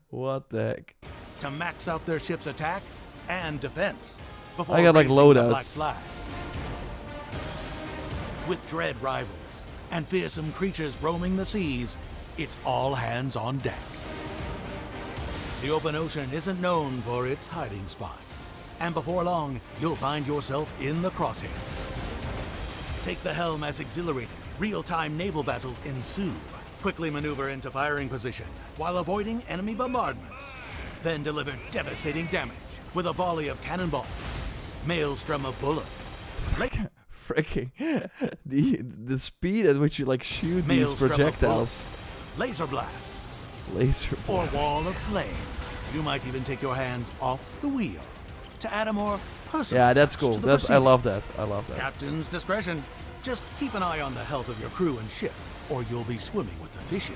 What the heck? To max out their ship's attack and defense. before I got like raising the black loadouts. flag. With dread rivals and fearsome creatures roaming the seas, it's all hands on deck. The open ocean isn't known for its hiding spots, and before long, you'll find yourself in the crosshairs. Take the helm as exhilarating, real-time naval battles ensue. Quickly maneuver into firing position while avoiding enemy bombardments. Then deliver devastating damage with a volley of cannonballs, maelstrom of bullets, Freaking the speed at which you like shoot these maelstrom of projectiles. bullets, laser blast, Laser or blast. wall of flame. You might even take your hands off the wheel to add a more personal Yeah, that's touch cool. to the That's I love that. proceedings. I love that. Captain's discretion. Just keep an eye on the health of your crew and ship, or you'll be swimming with the fishes.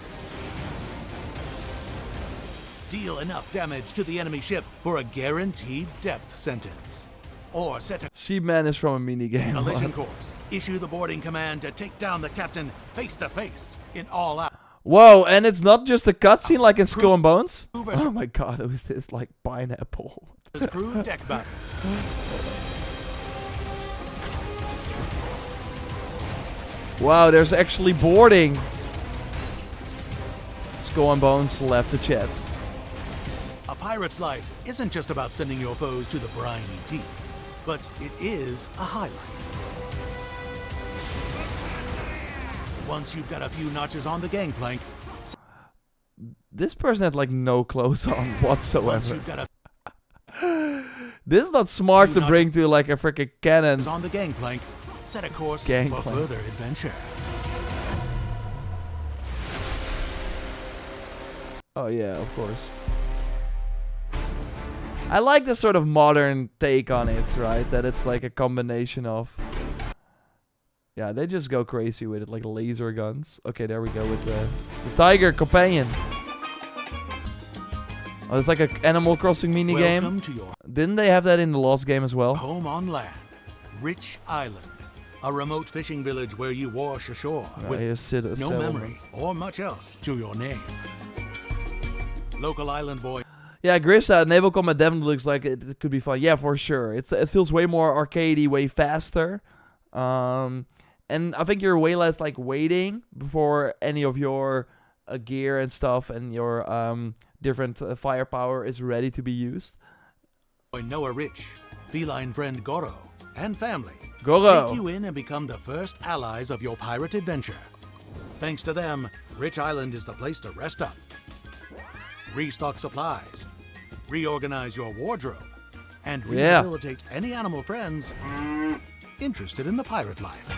Deal enough damage to the enemy ship for a guaranteed depth sentence. Or set a Sheepman is from a minigame. collision course. Issue the boarding command to take down the captain face to face in all out. Whoa, and it's not just a cutscene like in Skull and Bones? Crew Oh my god, it was this like pineapple. versus crew deck battles. Wow, there's actually boarding. Skull and Bones left the chat. A pirate's life isn't just about sending your foes to the briny deep, but it is a highlight. Once you've got a few notches on the gangplank, This person had like no clothes on once whatsoever. you've got a This is not smart few to bring to like a freaking cannon. on the gangplank, set a course for Gangplank. further adventure. Oh yeah, of course. I like the sort of modern take on it, right? That it's like a combination of... Yeah, they just go crazy with it, like laser guns. Okay, there we go with the Tiger Companion. Oh, it's like an Animal Crossing minigame. Welcome to your Didn't they have that in the Lost game as well? home on land, Rich Island, a remote fishing village where you wash ashore with Yeah, no memory or much else to your name. Local island boy Yeah, Grissa, Naval Combat definitely looks like it could be fun. Yeah, for sure. It feels way more arcadey, way faster. And I think you're way less like waiting before any of your gear and stuff and your different firepower is ready to be used. Noah Rich, feline friend Goro, and family Goro. take you in and become the first allies of your pirate adventure. Thanks to them, Rich Island is the place to rest up, restock supplies, reorganize your wardrobe, and Yeah. rehabilitate any animal friends interested in the pirate life.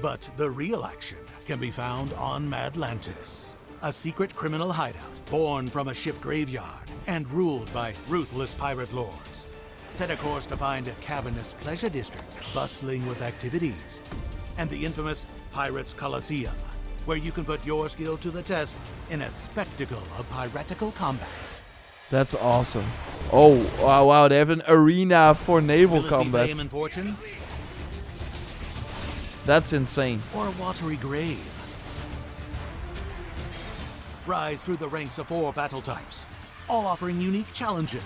But the real action can be found on Madlantis, a secret criminal hideout born from a ship graveyard and ruled by ruthless pirate lords. Set a course to find a cavernous pleasure district bustling with activities, and the infamous Pirates Coliseum, where you can put your skill to the test in a spectacle of piratical combat. That's awesome. Oh, wow, they have an arena for naval Will it be combat. fame and fortune, That's insane. or a watery grave? Rise through the ranks of 4 battle types, all offering unique challenges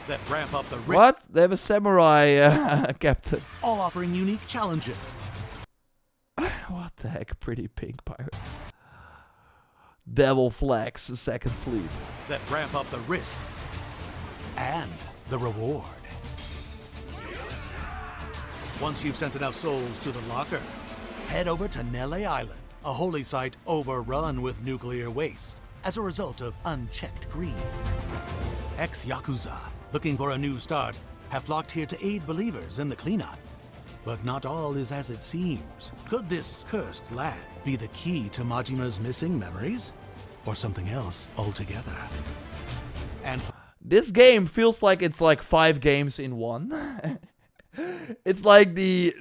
that ramp up the risk. What? They have a samurai captain. All offering unique challenges What the heck? Pretty pink pirate. Devil Flags, the second fleet. that ramp up the risk and the reward. Once you've sent enough souls to the locker, head over to Nele Island, a holy site overrun with nuclear waste as a result of unchecked greed. Ex-Yakuza, looking for a new start, have flocked here to aid believers in the cleanup. But not all is as it seems. Could this cursed land be the key to Majima's missing memories? Or something else altogether? And This game feels like it's like 5 games in one. It's like the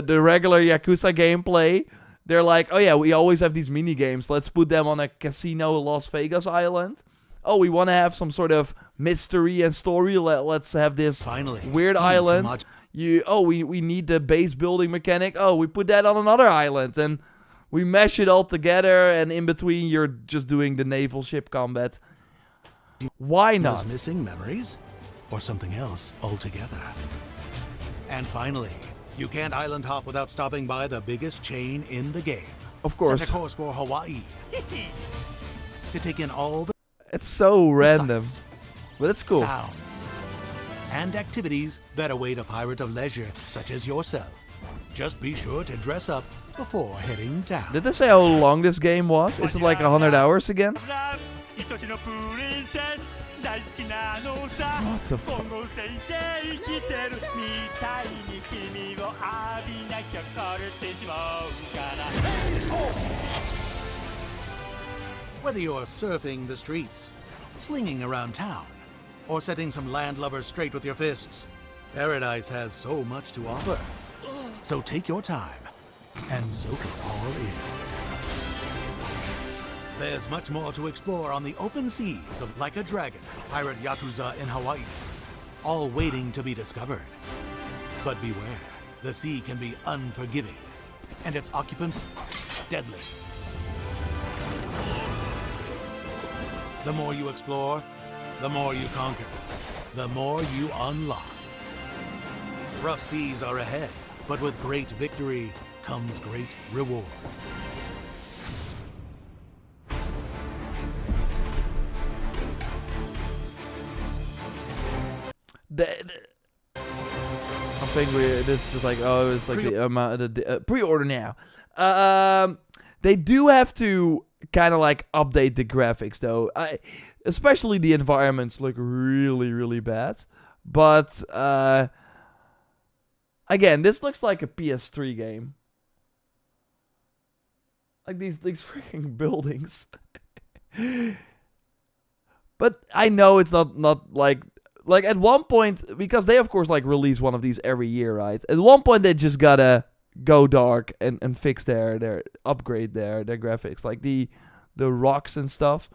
regular Yakuza gameplay. They're like, oh yeah, we always have these mini games. Let's put them on a casino Las Vegas island. Oh, we want to have some sort of mystery and story. Let's have this finally, weird key to island. We need the base building mechanic. Oh, we put that on another island and we mesh it all together. And in between, you're just doing the naval ship combat. Why not? Majima's missing memories? or something else altogether. And finally, you can't island hop without stopping by the biggest chain in the game. Of course. Set a course for Hawaii to take in all the It's so random, sights, but it's cool. sounds, and activities that await a pirate of leisure such as yourself. Just be sure to dress up before heading down. Did they say how long this game was? Is it like 100 hours again? What the fuck? Whether you're surfing the streets, slinging around town, or setting some landlubbers straight with your fists, Paradise has so much to offer. So take your time and soak it all in. There's much more to explore on the open seas of Like a Dragon, Pirate Yakuza in Hawaii, all waiting to be discovered. But beware, the sea can be unforgiving, and its occupants deadly. The more you explore, the more you conquer, the more you unlock. Rough seas are ahead, but with great victory comes great reward. I think this is like, oh, it's like the amount of the pre-order now. They do have to kind of like update the graphics though. Especially the environments look really, really bad. But again, this looks like a PS3 game. Like these freaking buildings. But I know it's not like at one point, because they of course like release one of these every year, right? At one point they just gotta go dark and fix their upgrade their graphics, like the rocks and stuff.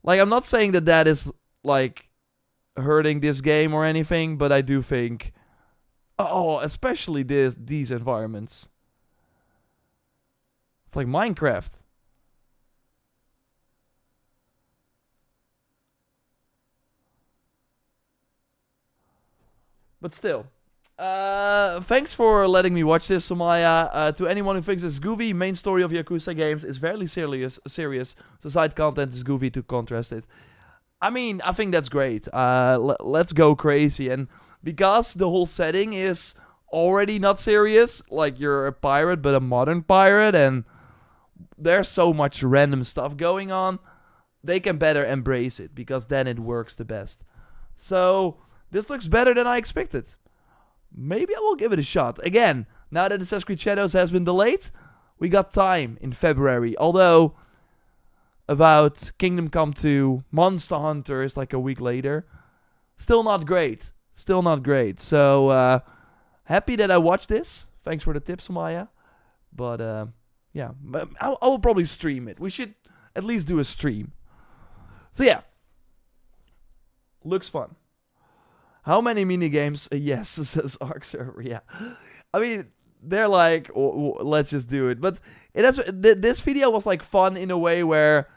Like I'm not saying that is like hurting this game or anything, but I do think, especially these environments. It's like Minecraft. But still. Thanks for letting me watch this, Somaya. To anyone who thinks it's goofy, main story of Yakuza games is fairly serious. So side content is goofy to contrast it. I mean, I think that's great. Let's go crazy. And because the whole setting is already not serious, like you're a pirate, but a modern pirate, and there's so much random stuff going on, they can better embrace it, because then it works the best. So this looks better than I expected. Maybe I will give it a shot. Again, now that Assassin's Creed Shadows has been delayed, we got time in February. Although, about Kingdom Come 2, Monster Hunter is like a week later. Still not great. Still not great. So, happy that I watched this. Thanks for the tips, Maya. But, yeah, I will probably stream it. We should at least do a stream. So, yeah. Looks fun. How many minigames? Yes, says Arc Server. Yeah. I mean, they're like, let's just do it. But it has, this video was like fun in a way where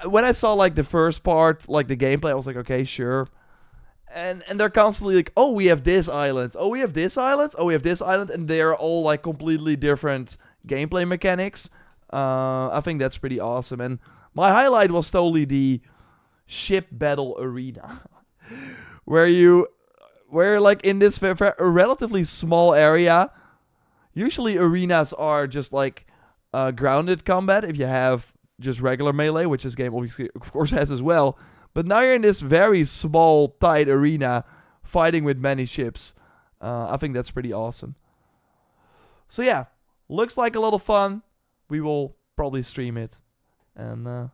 when I saw like the first part, like the gameplay, I was like, okay, sure. And they're constantly like, oh, we have this island. Oh, we have this island. Oh, we have this island. And they're all like completely different gameplay mechanics. I think that's pretty awesome. And my highlight was totally the ship battle arena. Where like in this relatively small area, usually arenas are just like grounded combat if you have just regular melee, which this game obviously of course has as well. But now you're in this very small, tight arena fighting with many ships. I think that's pretty awesome. So yeah, looks like a lot of fun. We will probably stream it. And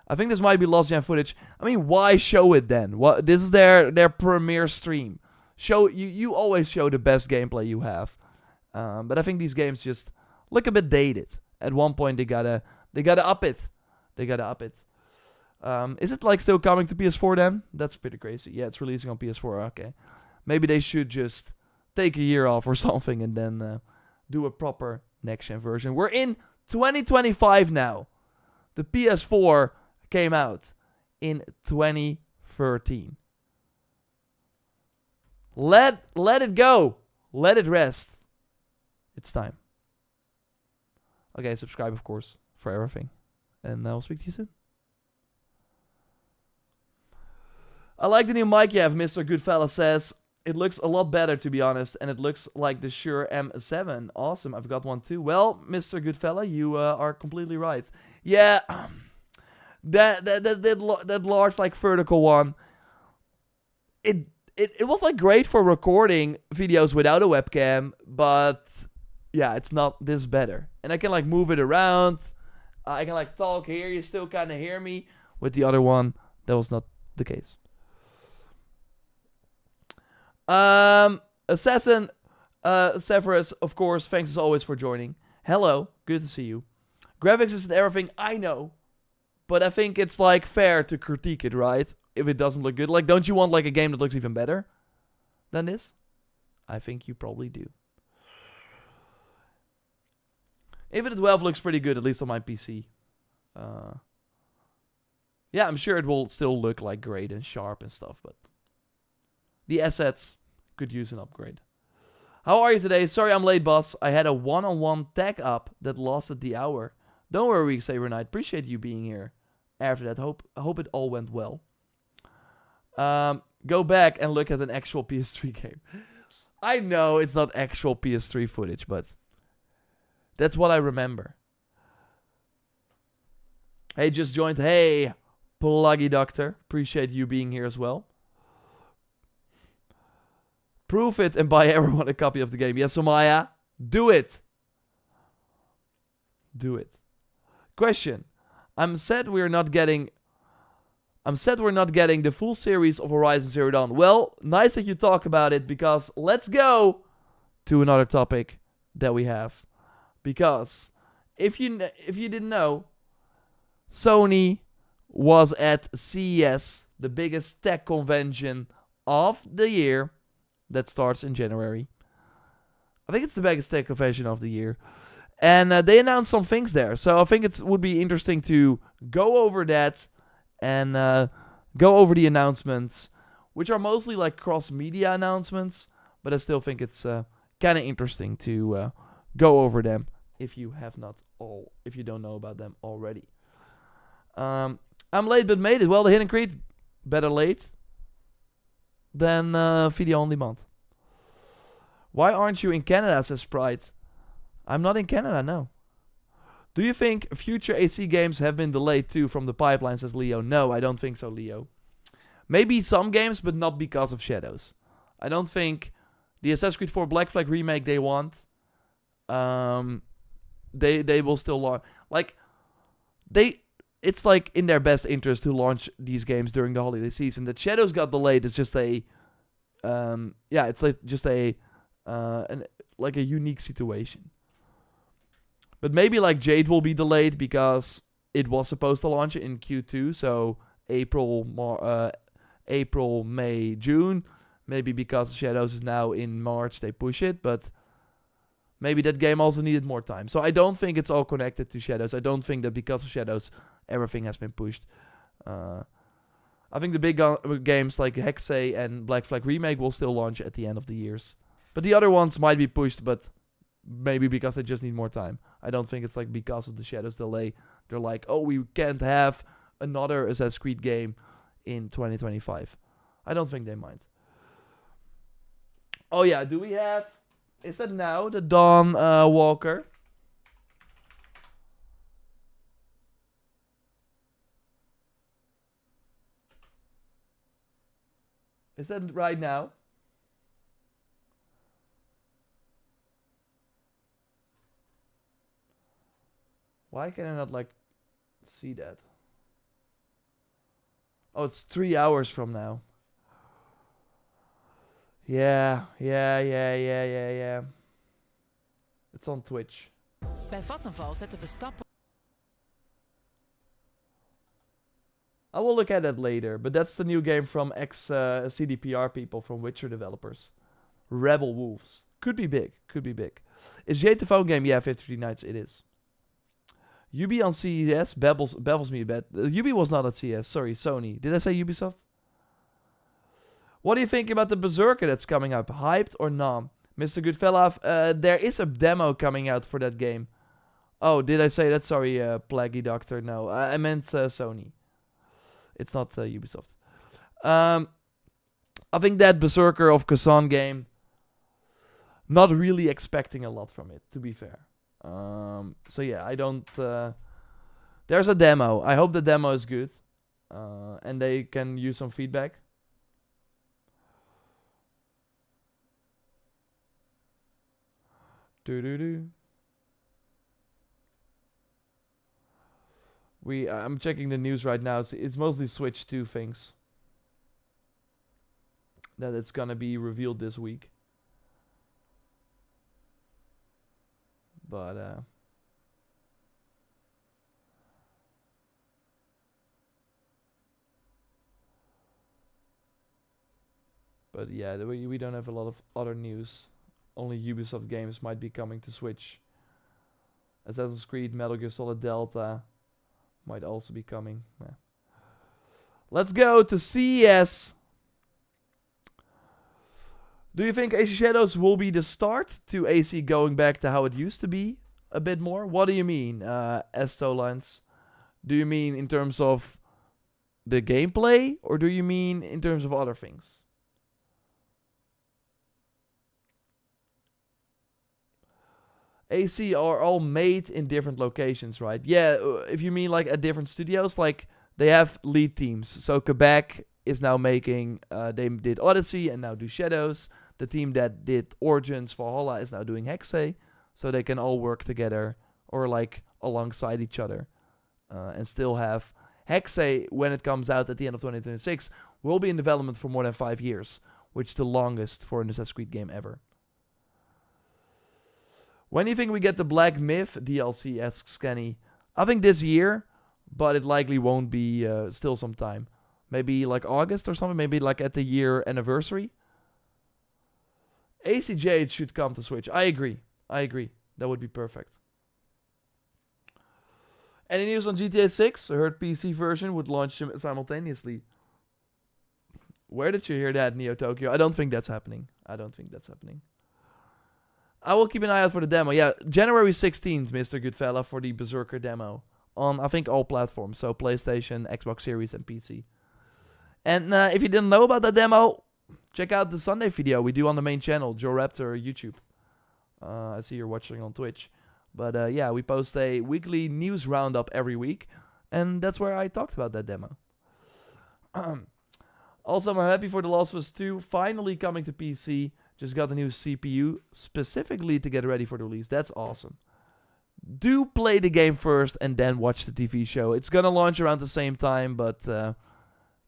I think this might be last gen footage. I mean, why show it then? This is their premiere stream. You always show the best gameplay you have. But I think these games just look a bit dated. At one point they gotta up it. Is it like still coming to PS4 then? That's pretty crazy. Yeah, it's releasing on PS4. Okay. Maybe they should just take a year off or something and then do a proper next gen version. We're in 2025 now. The PS4 came out in 2013. Let it go. Let it rest. It's time. Okay, subscribe, of course, for everything. And I'll speak to you soon. I like the new mic you have, Mr. Goodfella says. It looks a lot better, to be honest, and it looks like the Shure M7. Awesome, I've got one too. Well, Mr. Goodfella, you are completely right. Yeah, that large, like, vertical one, it was, like, great for recording videos without a webcam, but yeah, it's not this better. And I can, like, move it around. I can, like, talk here. You still kind of hear me. With the other one, that was not the case. Assassin Severus, of course, thanks as always for joining. Hello, good to see you. Graphics isn't everything, I know. But I think it's, like, fair to critique it, right? If it doesn't look good. Like, don't you want, like, a game that looks even better than this? I think you probably do. Infinite 12 looks pretty good, at least on my PC. Yeah, I'm sure it will still look, like, great and sharp and stuff, but the assets could use an upgrade. How are you today? Sorry I'm late, boss. I had a one-on-one tag up that lasted the hour. Don't worry, Saber Knight. Appreciate you being here. After that, I hope it all went well. Go back and look at an actual PS3 game. I know it's not actual PS3 footage, but that's what I remember. Hey, just joined. Hey, Pluggy Doctor. Appreciate you being here as well. Prove it and buy everyone a copy of the game. Yes, Somaya. Do it. Do it. Question. I'm sad we're not getting the full series of Horizon Zero Dawn. Well, nice that you talk about it, because let's go to another topic that we have. Because if you didn't know, Sony was at CES, the biggest tech convention of the year that starts in January. I think it's the biggest tech convention of the year. And they announced some things there. So I think it would be interesting to go over that and go over the announcements, which are mostly like cross-media announcements. But I still think it's kind of interesting to go over them if you don't know about them already. I'm late but made it. Well, the Hidden Creed, better late than video on demand. Why aren't you in Canada, says Sprite? I'm not in Canada, no. Do you think future AC games have been delayed too from the pipeline, says Leo? No, I don't think so, Leo. Maybe some games, but not because of Shadows. I don't think the Assassin's Creed 4 Black Flag remake they want, they will still launch. Like, it's like in their best interest to launch these games during the holiday season. That Shadows got delayed is just a, it's like just a unique situation. But maybe like Jade will be delayed because it was supposed to launch in Q2, so April, May, June. Maybe because Shadows is now in March, they push it, but maybe that game also needed more time. So I don't think it's all connected to Shadows. I don't think that because of Shadows, everything has been pushed. I think the big games like Hexay and Black Flag Remake will still launch at the end of the years. But the other ones might be pushed, but maybe because they just need more time. I don't think it's like because of the Shadows delay. They're like, oh, we can't have another Assassin's Creed game in 2025. I don't think they mind. Oh yeah, do we have... Is that now the Dawn Walker? Is that right now? Why can I not, like, see that? Oh, it's 3 hours from now. Yeah. It's on Twitch. Bij Vattenfall zetten we stappen. I will look at that later, but that's the new game from ex-CDPR people from Witcher developers. Rebel Wolves. Could be big. Is Jade the phone game? Yeah, 53 Nights, it is. Ubi on CES baffles me a bit. Ubi was not at CES. Sorry, Sony. Did I say Ubisoft? What do you think about the Berserker that's coming up? Hyped or not? Mr. Goodfella, there is a demo coming out for that game. Oh, did I say that? Sorry, Plaggy Doctor. No, I meant Sony. It's not Ubisoft. I think that Berserker of Kazan game, not really expecting a lot from it, to be fair. So yeah, I don't... there's a demo. I hope the demo is good. And they can use some feedback. I'm checking the news right now. It's mostly Switch 2 things that it's gonna be revealed this week. But yeah, we don't have a lot of other news. Only Ubisoft games might be coming to Switch. Assassin's Creed, Metal Gear Solid Delta might also be coming. Yeah. Let's go to CES. Do you think AC Shadows will be the start to AC going back to how it used to be a bit more? What do you mean, Estolans? Do you mean in terms of the gameplay, or do you mean in terms of other things? AC are all made in different locations, right? Yeah, if you mean like at different studios, like they have lead teams. So Quebec is now making, they did Odyssey and now do Shadows. The team that did Origins Valhalla is now doing Hexe. So they can all work together or like alongside each other. And still have Hexe, when it comes out at the end of 2026, will be in development for more than 5 years, which is the longest for an Assassin's Creed game ever. When do you think we get the Black Myth DLC, asks Kenny. I think this year, but it likely won't be still some time. Maybe like August or something, maybe like at the year anniversary. ACJ should come to Switch. I agree. That would be perfect. Any news on GTA 6? I heard PC version would launch simultaneously. Where did you hear that, Neo Tokyo? I don't think that's happening. I will keep an eye out for the demo. Yeah, January 16th, Mr. Goodfella, for the Berserker demo. On, I think, all platforms. So PlayStation, Xbox Series, and PC. And if you didn't know about that demo, check out the Sunday video we do on the main channel, JorRaptor YouTube. I see you're watching on Twitch. But yeah, we post a weekly news roundup every week. And that's where I talked about that demo. Also, I'm happy for The Last of Us 2 finally coming to PC. Just got a new CPU specifically to get ready for the release. That's awesome. Do play the game first and then watch the TV show. It's gonna launch around the same time, but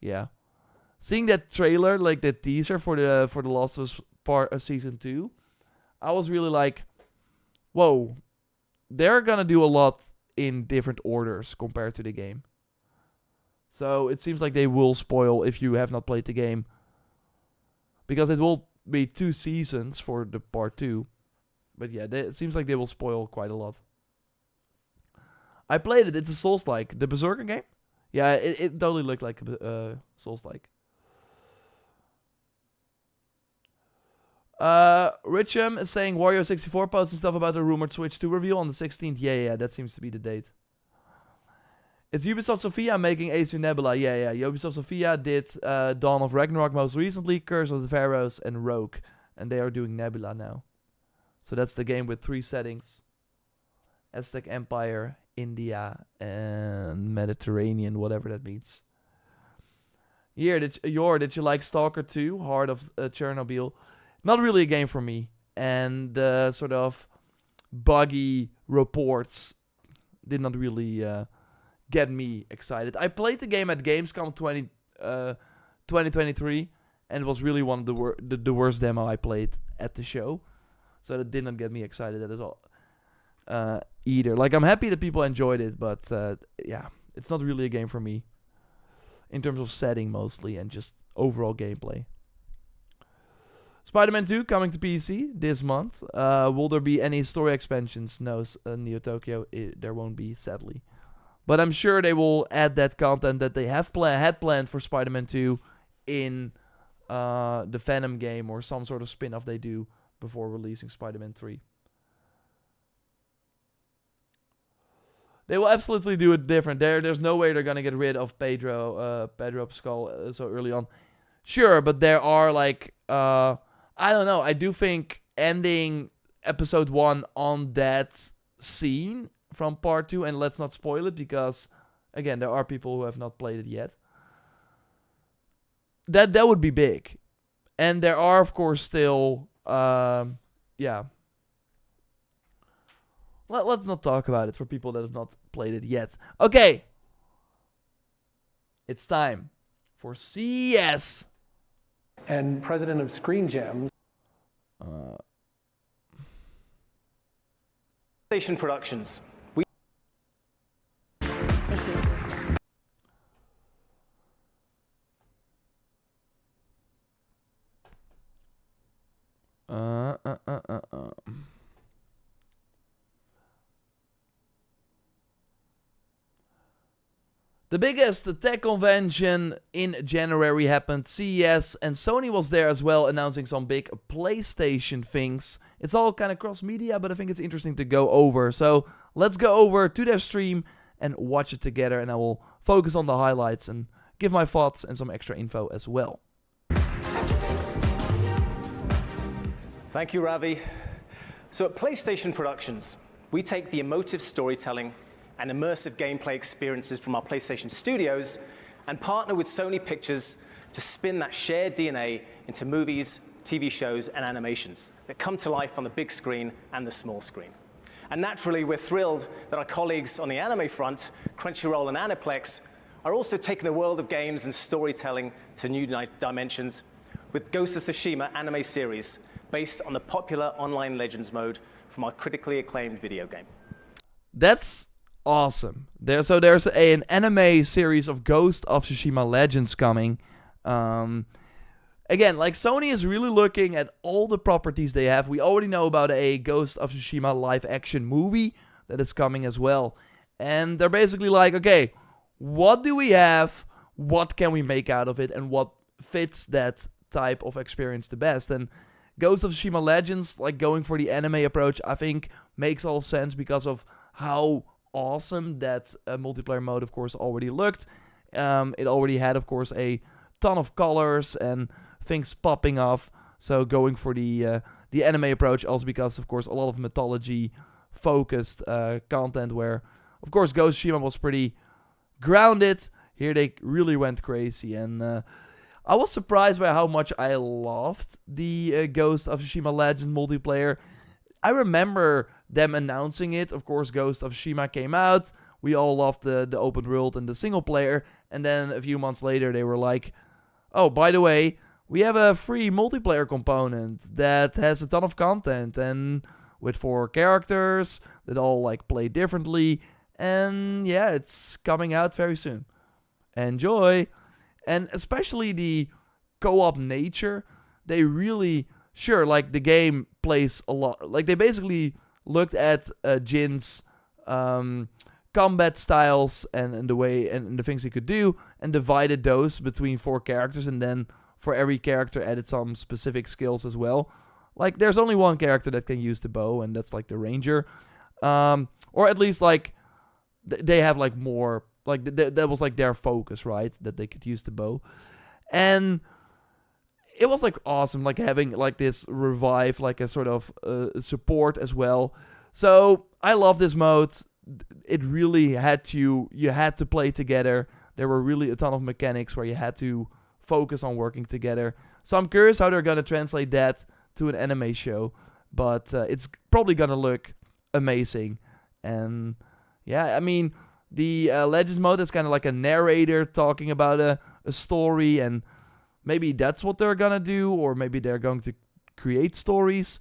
yeah. Seeing that trailer, like the teaser for the Last of Us Season 2, I was really like, whoa. They're gonna do a lot in different orders compared to the game. So it seems like they will spoil if you have not played the game. Because it will be 2 seasons for the part 2. But yeah, it seems like they will spoil quite a lot. I played it. It's a Souls-like. The Berserker game? Yeah, it totally looked like a Souls-like. Richam is saying Wario64 posting stuff about the rumored Switch 2 reveal on the 16th. Yeah, that seems to be the date. It's Ubisoft Sofia making Ace Nebula. Yeah. Ubisoft Sofia did Dawn of Ragnarok most recently, Curse of the Pharaohs, and Rogue. And they are doing Nebula now. So that's the game with 3 settings. Aztec Empire, India, and Mediterranean, whatever that means. Here, did you like Stalker 2, Heart of Chernobyl? Not really a game for me. And sort of buggy reports did not really... get me excited. I played the game at Gamescom 2023, and it was really one of the worst demo I played at the show. So that did not get me excited at all either. Like, I'm happy that people enjoyed it, but yeah, it's not really a game for me. In terms of setting mostly, and just overall gameplay. Spider-Man 2 coming to PC this month. Will there be any story expansions? No, Neo Tokyo, there won't be, sadly. But I'm sure they will add that content that they had planned for Spider-Man 2 in the Venom game or some sort of spin-off they do before releasing Spider-Man 3. They will absolutely do it different. There's no way they're gonna get rid of Pedro Pascal so early on. Sure, but there are like I don't know. I do think ending episode 1 on that scene from part 2, and let's not spoil it because again there are people who have not played it yet. That would be big, and there are of course still yeah. Let's not talk about it for people that have not played it yet. Okay. It's time for CES. And president of Screen Gems. Station Productions. The biggest tech convention in January happened, CES, and Sony was there as well, announcing some big PlayStation things. It's all kind of cross-media, but I think it's interesting to go over. So let's go over to their stream and watch it together, and I will focus on the highlights and give my thoughts and some extra info as well. Thank you, Ravi. So at PlayStation Productions, we take the emotive storytelling and immersive gameplay experiences from our PlayStation studios and partner with Sony Pictures to spin that shared DNA into movies, TV shows, and animations that come to life on the big screen and the small screen. And naturally, we're thrilled that our colleagues on the anime front, Crunchyroll and Aniplex, are also taking the world of games and storytelling to new dimensions with Ghost of Tsushima anime series based on the popular online Legends mode from our critically acclaimed video game. That's awesome. There's an anime series of Ghost of Tsushima Legends coming. Again, like Sony is really looking at all the properties they have. We already know about a Ghost of Tsushima live action movie that is coming as well. And they're basically like, okay, what do we have? What can we make out of it? And what fits that type of experience the best? And Ghost of Tsushima Legends, like going for the anime approach, I think makes all sense because of how awesome that multiplayer mode, of course, already looked. It already had, of course, a ton of colors and things popping off. So going for the anime approach, also because, of course, a lot of mythology-focused content where, of course, Ghost of Tsushima was pretty grounded. Here they really went crazy, and I was surprised by how much I loved the Ghost of Tsushima Legends multiplayer. I remember them announcing it. Of course, Ghost of Tsushima came out. We all loved the open world and the single player. And then a few months later, they were like, oh, by the way, we have a free multiplayer component that has a ton of content and with 4 characters that all like play differently. And yeah, it's coming out very soon. Enjoy. And especially the co-op nature, they really, sure, like the game plays a lot. Like they basically looked at Jin's combat styles and the way and the things he could do and divided those between 4 characters, and then for every character added some specific skills as well. Like there's only one character that can use the bow, and that's like the ranger, or at least like they have like more. Like, that was, like, their focus, right? That they could use the bow. And it was, like, awesome, like, having, like, this revive, like, a sort of support as well. So, I love this mode. It really you had to play together. There were really a ton of mechanics where you had to focus on working together. So, I'm curious how they're going to translate that to an anime show. But it's probably going to look amazing. And, yeah, I mean, the Legends mode is kind of like a narrator talking about a story, and maybe that's what they're gonna do, or maybe they're going to create stories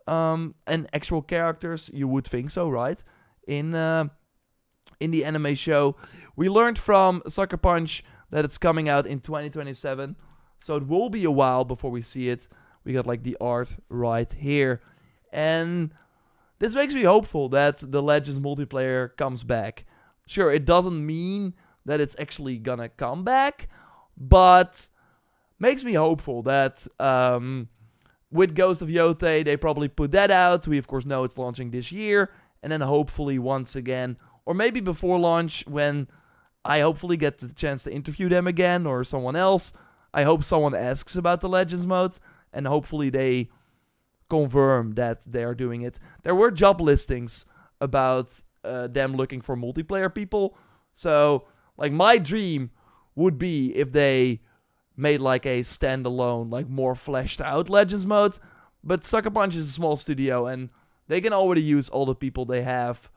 and actual characters. You would think so, right? In the anime show, we learned from Sucker Punch that it's coming out in 2027, so it will be a while before we see it. We got like the art right here, and this makes me hopeful that the Legends multiplayer comes back. Sure, it doesn't mean that it's actually gonna come back, but makes me hopeful that with Ghost of Yotei, they probably put that out. We, of course, know it's launching this year. And then hopefully once again, or maybe before launch, when I hopefully get the chance to interview them again or someone else, I hope someone asks about the Legends mode. And hopefully they confirm that they are doing it. There were job listings about them looking for multiplayer people. So, like, my dream would be if they made like a standalone, like more fleshed out Legends mode. But Sucker Punch is a small studio and they can already use all the people they have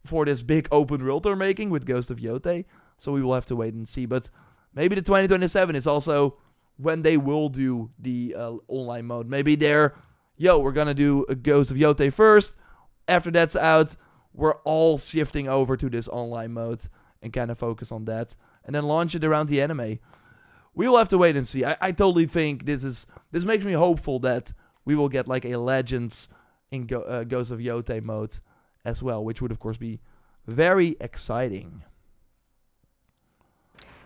for this big open world they're making with Ghost of Yotei. So we will have to wait and see. But maybe the 2027 is also when they will do the online mode. Maybe they're, we're gonna do a Ghost of Yotei first. After that's out, we're all shifting over to this online mode and kind of focus on that. And then launch it around the anime. We will have to wait and see. I totally think this makes me hopeful that we will get like a Legends in Ghost of Yotei mode as well, which would of course be very exciting.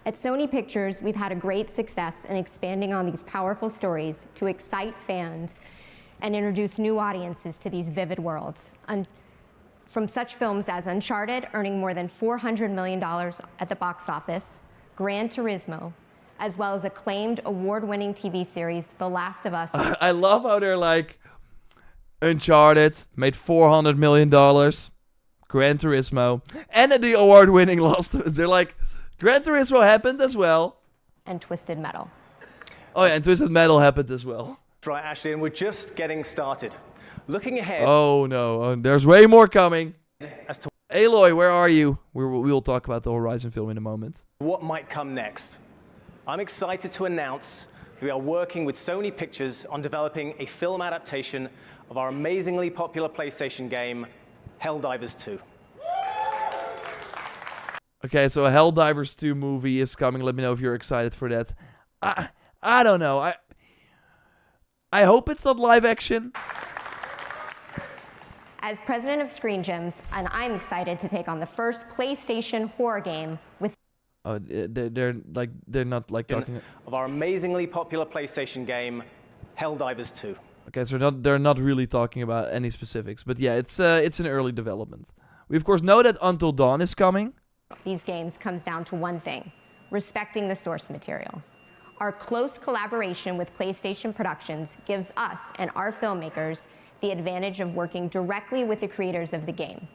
At Sony Pictures, we've had a great success in expanding on these powerful stories to excite fans and introduce new audiences to these vivid worlds. From such films as Uncharted, earning more than $400 million at the box office, Gran Turismo, as well as acclaimed award-winning TV series The Last of Us. I love how they're like, Uncharted made $400 million, Gran Turismo, and the award-winning Last of Us. They're like, Gran Turismo happened as well. And Twisted Metal. Oh yeah, and Twisted Metal happened as well. That's right, Ashley, and we're just getting started. Looking ahead. Oh no, there's way more coming. As to Aloy, where are you? We'll talk about the Horizon film in a moment. what might come next. I'm excited to announce that we are working with Sony Pictures on developing a film adaptation of our amazingly popular PlayStation game, Helldivers 2. Okay, so a Helldivers 2 movie is coming. Let me know if you're excited for that. I don't know. I hope it's not live action. As president of Screen Gems, and I'm excited to take on the first PlayStation horror game with they're not like talking Of our amazingly popular PlayStation game, Helldivers 2. Okay, so they're not really talking about any specifics, but yeah, it's an early development. We of course know that Until Dawn is coming. these games comes down to one thing: respecting the source material. Our close collaboration with PlayStation Productions gives us and our filmmakers the advantage of working directly with the creators of the game.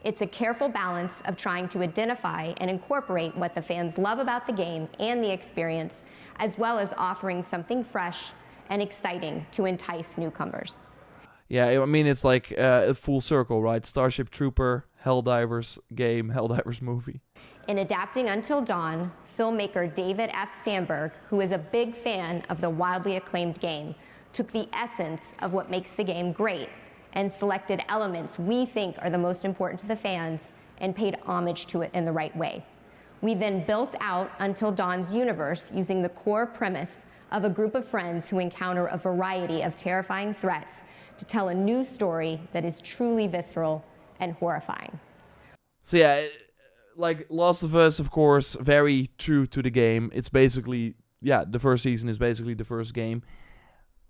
It's a careful balance of trying to identify and incorporate what the fans love about the game and the experience, as well as offering something fresh and exciting to entice newcomers. Yeah, I mean, it's like a full circle, right? Starship Trooper, Helldivers game, Helldivers movie. In adapting Until Dawn, filmmaker David F. Sandberg, who is a big fan of the wildly acclaimed game, took the essence of what makes the game great and selected elements we think are the most important to the fans and paid homage to it in the right way. We then built out Until Dawn's universe using the core premise of a group of friends who encounter a variety of terrifying threats to tell a new story that is truly visceral and horrifying. So yeah, like Last of Us, of course, very true to the game. It's basically, yeah, the first season is basically the first game.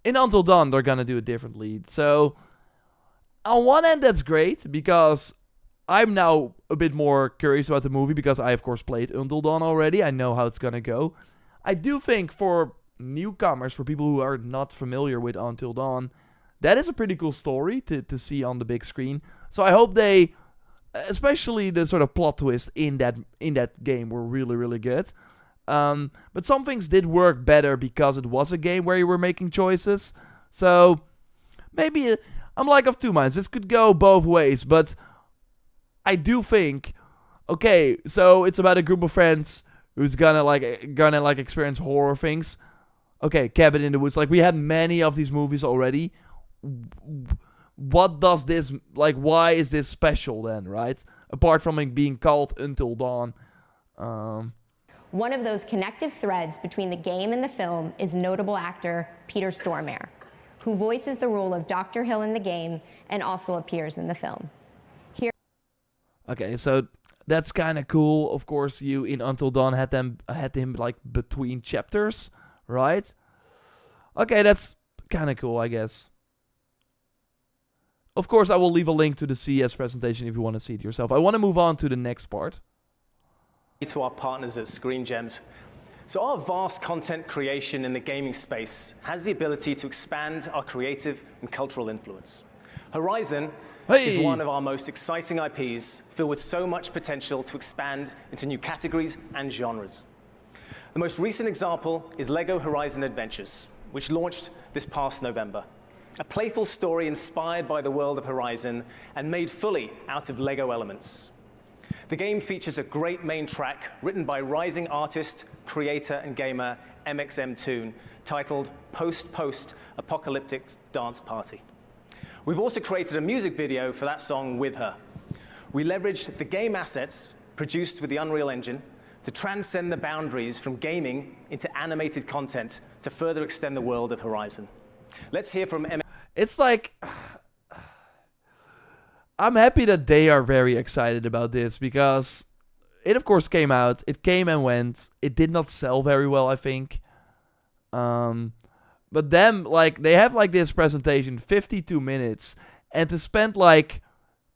In Until Dawn, they're gonna do it differently. So, on one end, that's great, because I'm now a bit more curious about the movie, because I, of course, played Until Dawn already. I know how it's gonna go. I do think for newcomers, for people who are not familiar with Until Dawn, that is a pretty cool story to see on the big screen. So I hope they, especially the sort of plot twist in that game, were really, really good. But some things did work better because it was a game where you were making choices. So maybe I'm like of two minds. This could go both ways, but I do think, okay, so it's about a group of friends who's gonna experience horror things. Okay, Cabin in the Woods. Like, we had many of these movies already. What does this, like, why is this special then, right? Apart from it being called Until Dawn. One of those connective threads between the game and the film is notable actor Peter Stormare, who voices the role of Dr. Hill in the game and also appears in the film. Okay, so that's kind of cool. Of course, you in Until Dawn had him like between chapters, right? Okay, that's kind of cool, I guess. Of course, I will leave a link to the CES presentation if you want to see it yourself. I want to move on to the next part. To our partners at Screen Gems. So our vast content creation in the gaming space has the ability to expand our creative and cultural influence. Horizon is one of our most exciting IPs, filled with so much potential to expand into new categories and genres. The most recent example is LEGO Horizon Adventures, which launched this past November. A playful story inspired by the world of Horizon and made fully out of LEGO elements. The game features a great main track written by rising artist, creator, and gamer MXM Toon, titled Post Apocalyptic Dance Party. We've also created a music video for that song with her. We leveraged the game assets produced with the Unreal Engine to transcend the boundaries from gaming into animated content to further extend the world of Horizon. Let's hear from It's like, I'm happy that they are very excited about this because it of course came out, it came and went, it did not sell very well, I think. But them, like, they have like this presentation, 52 minutes, and to spend like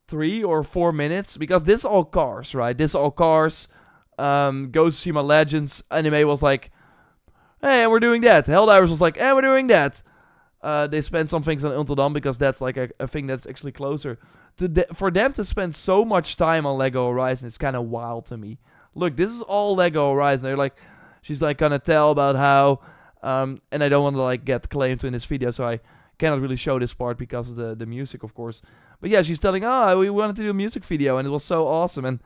3 or 4 minutes, because this is all cars, right? This is all cars. Ghost of Tsushima Legends anime was like, hey, we're doing that. Helldivers was like, hey, we're doing that. They spent some things on Until Dawn because that's like a thing that's actually closer. For them to spend so much time on LEGO Horizon is kind of wild to me. Look, this is all LEGO Horizon. They're like, she's like gonna tell about how, and I don't want to like get claimed in this video, so I cannot really show this part because of the music, of course. But yeah, she's telling, we wanted to do a music video and it was so awesome, and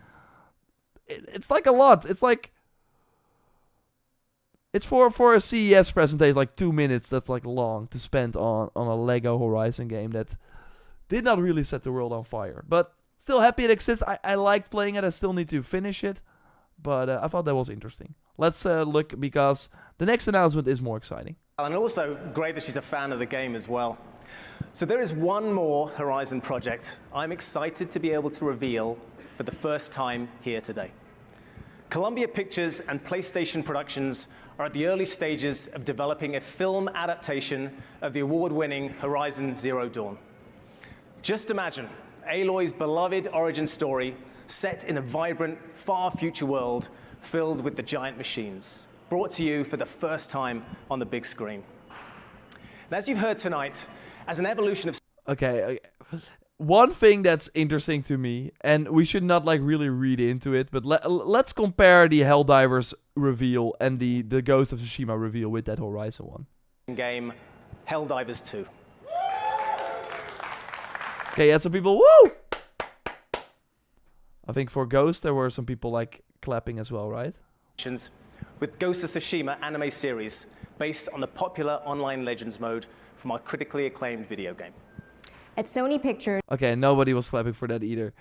it's like a lot. It's like, it's for a CES presentation, like 2 minutes. That's like long to spend on a LEGO Horizon game that did not really set the world on fire. But still happy it exists. I liked playing it. I still need to finish it. But I thought that was interesting. Let's look, because the next announcement is more exciting. And also great that she's a fan of the game as well. So there is one more Horizon project I'm excited to be able to reveal for the first time here today. Columbia Pictures and PlayStation Productions are at the early stages of developing a film adaptation of the award-winning Horizon Zero Dawn. Just imagine Aloy's beloved origin story set in a vibrant, far future world filled with the giant machines, brought to you for the first time on the big screen. And as you've heard tonight, as an evolution of... Okay, one thing that's interesting to me, and we should not like really read into it, but let's compare the Helldivers reveal and the Ghost of Tsushima reveal with that Horizon one. Game Helldivers 2. Okay, yeah, some people, woo! I think for Ghost there were some people like clapping as well, right? With Ghost of Tsushima anime series based on the popular online Legends mode from our critically acclaimed video game. At Sony Pictures. Okay, nobody was clapping for that either.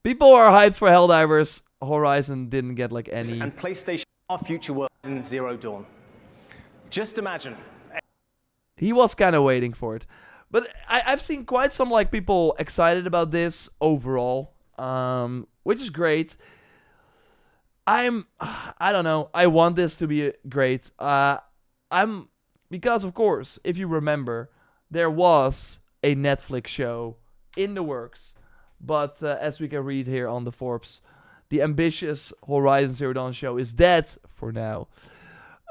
People are hyped for Helldivers. Horizon didn't get like any. And PlayStation Our Future World in Zero Dawn. Just imagine. He was kind of waiting for it. But I've seen quite some like people excited about this overall, which is great. I don't know. I want this to be great. Because of course, if you remember, there was a Netflix show in the works, but as we can read here on the Forbes, the ambitious Horizon Zero Dawn show is dead for now.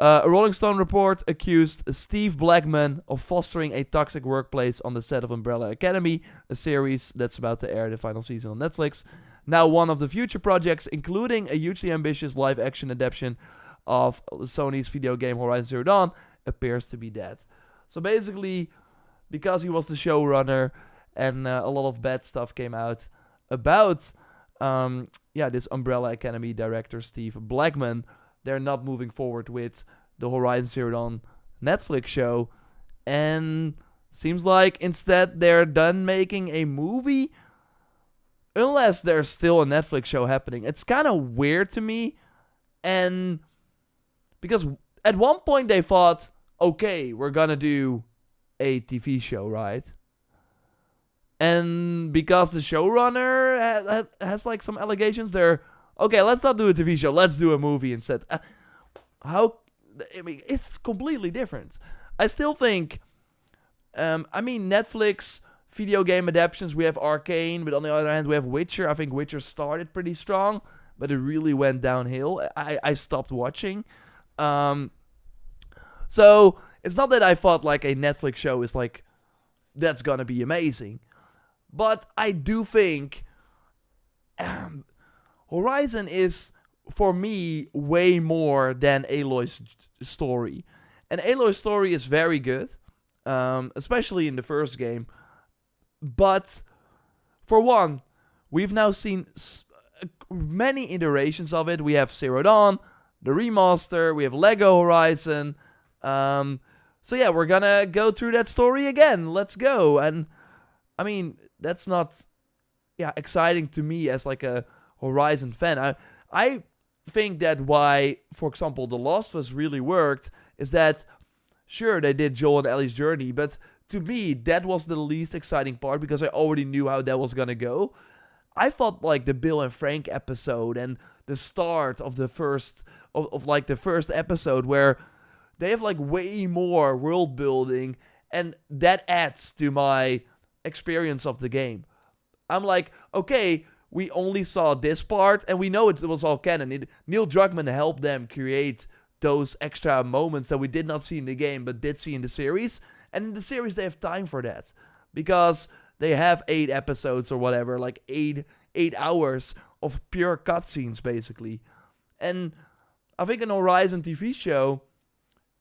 A Rolling Stone report accused Steve Blackman of fostering a toxic workplace on the set of Umbrella Academy, a series that's about to air the final season on Netflix. Now one of the future projects, including a hugely ambitious live-action adaptation of Sony's video game Horizon Zero Dawn, appears to be dead. So basically, because he was the showrunner and a lot of bad stuff came out about this Umbrella Academy director Steve Blackman, they're not moving forward with the Horizon Zero Dawn Netflix show, and seems like instead they're done making a movie, unless there's still a Netflix show happening. It's kind of weird to me, and because at one point they thought, okay, we're gonna do a TV show, right? And because the showrunner has like some allegations, they're okay, let's not do a TV show, let's do a movie instead. I mean, it's completely different. I still think, I mean, Netflix video game adaptations, we have Arcane, but on the other hand, we have Witcher. I think Witcher started pretty strong, but it really went downhill. I stopped watching. So it's not that I thought like a Netflix show is like, that's gonna be amazing. But I do think Horizon is, for me, way more than Aloy's story. And Aloy's story is very good, especially in the first game. But, for one, we've now seen many iterations of it. We have Zero Dawn, the remaster, we have Lego Horizon. So yeah, we're gonna go through that story again. Let's go. And, I mean, that's not exciting to me as like a Horizon fan. I think that why, for example, The Last of Us really worked is that, sure, they did Joel and Ellie's journey, but to me, that was the least exciting part because I already knew how that was gonna go. I thought like the Bill and Frank episode and the start of the first like the first episode where they have like way more world building, and that adds to my experience of the game. I'm like, okay, we only saw this part and we know it was all canon. Neil Druckmann helped them create those extra moments that we did not see in the game but did see in the series. And in the series, they have time for that because they have 8 episodes or whatever, like 8 hours of pure cutscenes, basically. And I think an Horizon TV show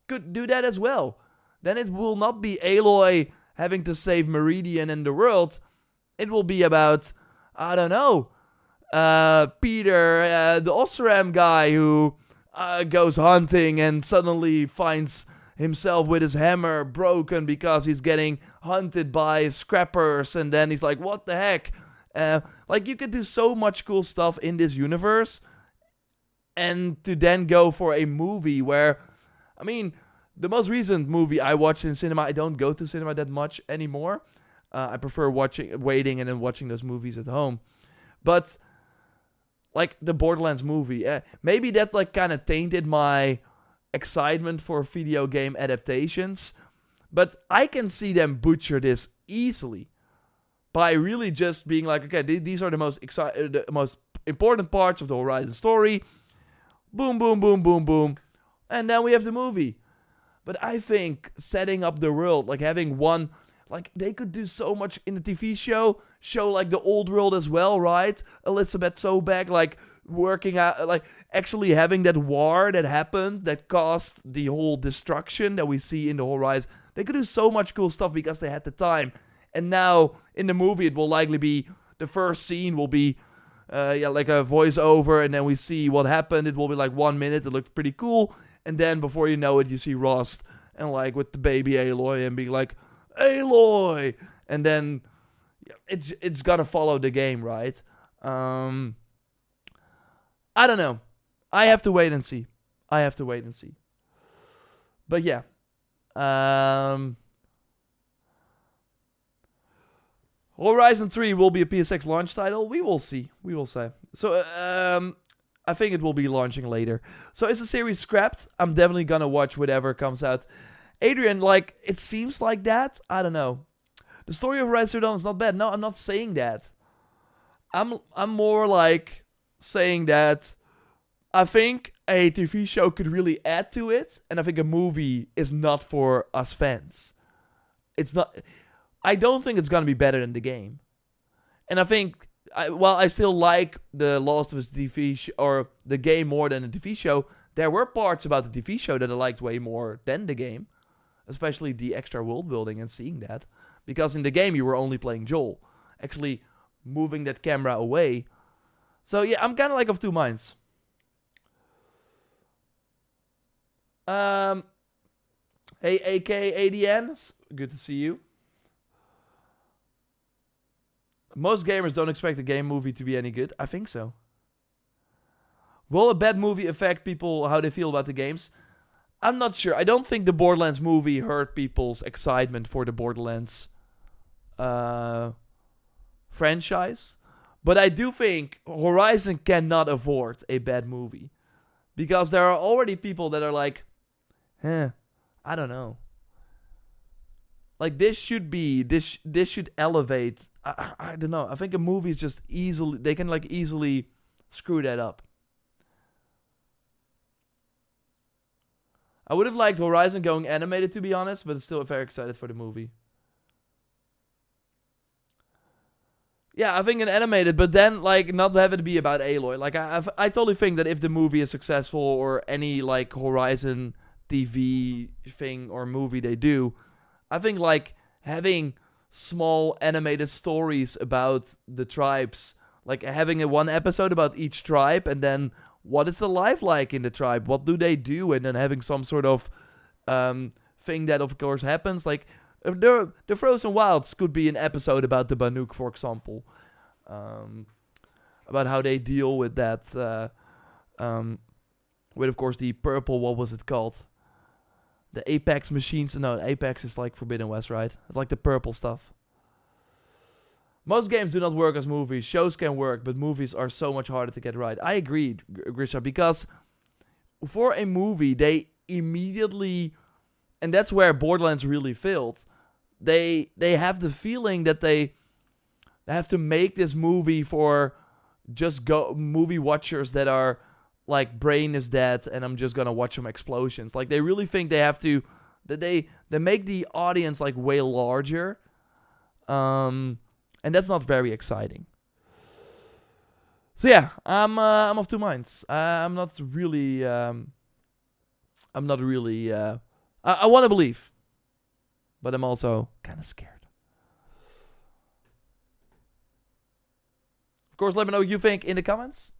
could do that as well. Then it will not be Aloy having to save Meridian and the world. It will be about, I don't know, Peter, the Osram guy who goes hunting and suddenly finds himself with his hammer broken because he's getting hunted by scrappers, and then he's like, what the heck? Like, you could do so much cool stuff in this universe, and to then go for a movie where, I mean, the most recent movie I watched in cinema, I don't go to cinema that much anymore. I prefer waiting and then watching those movies at home. But, like, the Borderlands movie, maybe that, like, kind of tainted my excitement for video game adaptations, but I can see them butcher this easily by really just being like, okay, these are the most important parts of the Horizon story. Boom, boom, boom, boom, boom, and then we have the movie. But I think setting up the world, like having one, like they could do so much in the TV show like the old world as well, right? Elizabeth Sobek, like working out, like actually having that war that happened that caused the whole destruction that we see in the Horizon. They could do so much cool stuff because they had the time. And now in the movie, it will likely be the first scene will be like a voiceover, and then we see what happened. It will be like 1 minute. It looked pretty cool, and then before you know it, you see Rost and like with the baby Aloy and being like, Aloy, and then it's gonna follow the game, right? I don't know. I have to wait and see. But yeah. Horizon 3 will be a PSX launch title. We will see. So, I think it will be launching later. So, is the series scrapped? I'm definitely gonna watch whatever comes out. Adrian, like, it seems like that. I don't know. The story of Horizon Zero Dawn is not bad. No, I'm not saying that. I'm more like saying that I think a TV show could really add to it, and I think a movie is not for us fans. It's not. I don't think it's gonna be better than the game, and I think while I still like the Last of Us TV or the game more than the TV show, there were parts about the TV show that I liked way more than the game, especially the extra world building and seeing that, because in the game you were only playing Joel, actually moving that camera away. So yeah, I'm kind of like of two minds. Hey, AK ADN, good to see you. Most gamers don't expect a game movie to be any good. I think so. Will a bad movie affect people, how they feel about the games? I'm not sure. I don't think the Borderlands movie hurt people's excitement for the Borderlands franchise. But I do think Horizon cannot afford a bad movie. Because there are already people that are like, I don't know. Like this should elevate. I don't know. I think a movie is just easily, they can like easily screw that up. I would have liked Horizon going animated, to be honest, but I'm still very excited for the movie. Yeah, I think an animated, but then like not have it be about Aloy. Like I totally think that if the movie is successful or any like Horizon TV thing or movie they do, I think like having small animated stories about the tribes, like having a one episode about each tribe, and then what is the life like in the tribe? What do they do? And then having some sort of thing that of course happens. Like the Frozen Wilds could be an episode about the Banuk, for example, about how they deal with that. With of course the purple. What was it called? The Apex machines. No, Apex is like Forbidden West, right? It's like the purple stuff. Most games do not work as movies. Shows can work, but movies are so much harder to get right. I agree, Grisha, because for a movie, they immediately, and that's where Borderlands really failed. They have the feeling that they have to make this movie for just movie watchers that are like brain is dead and I'm just gonna watch some explosions. Like they really think they have to, that they make the audience like way larger, and that's not very exciting. So yeah, I'm of two minds. I'm not really. I want to believe, but I'm also kind of scared. Of course, let me know what you think in the comments.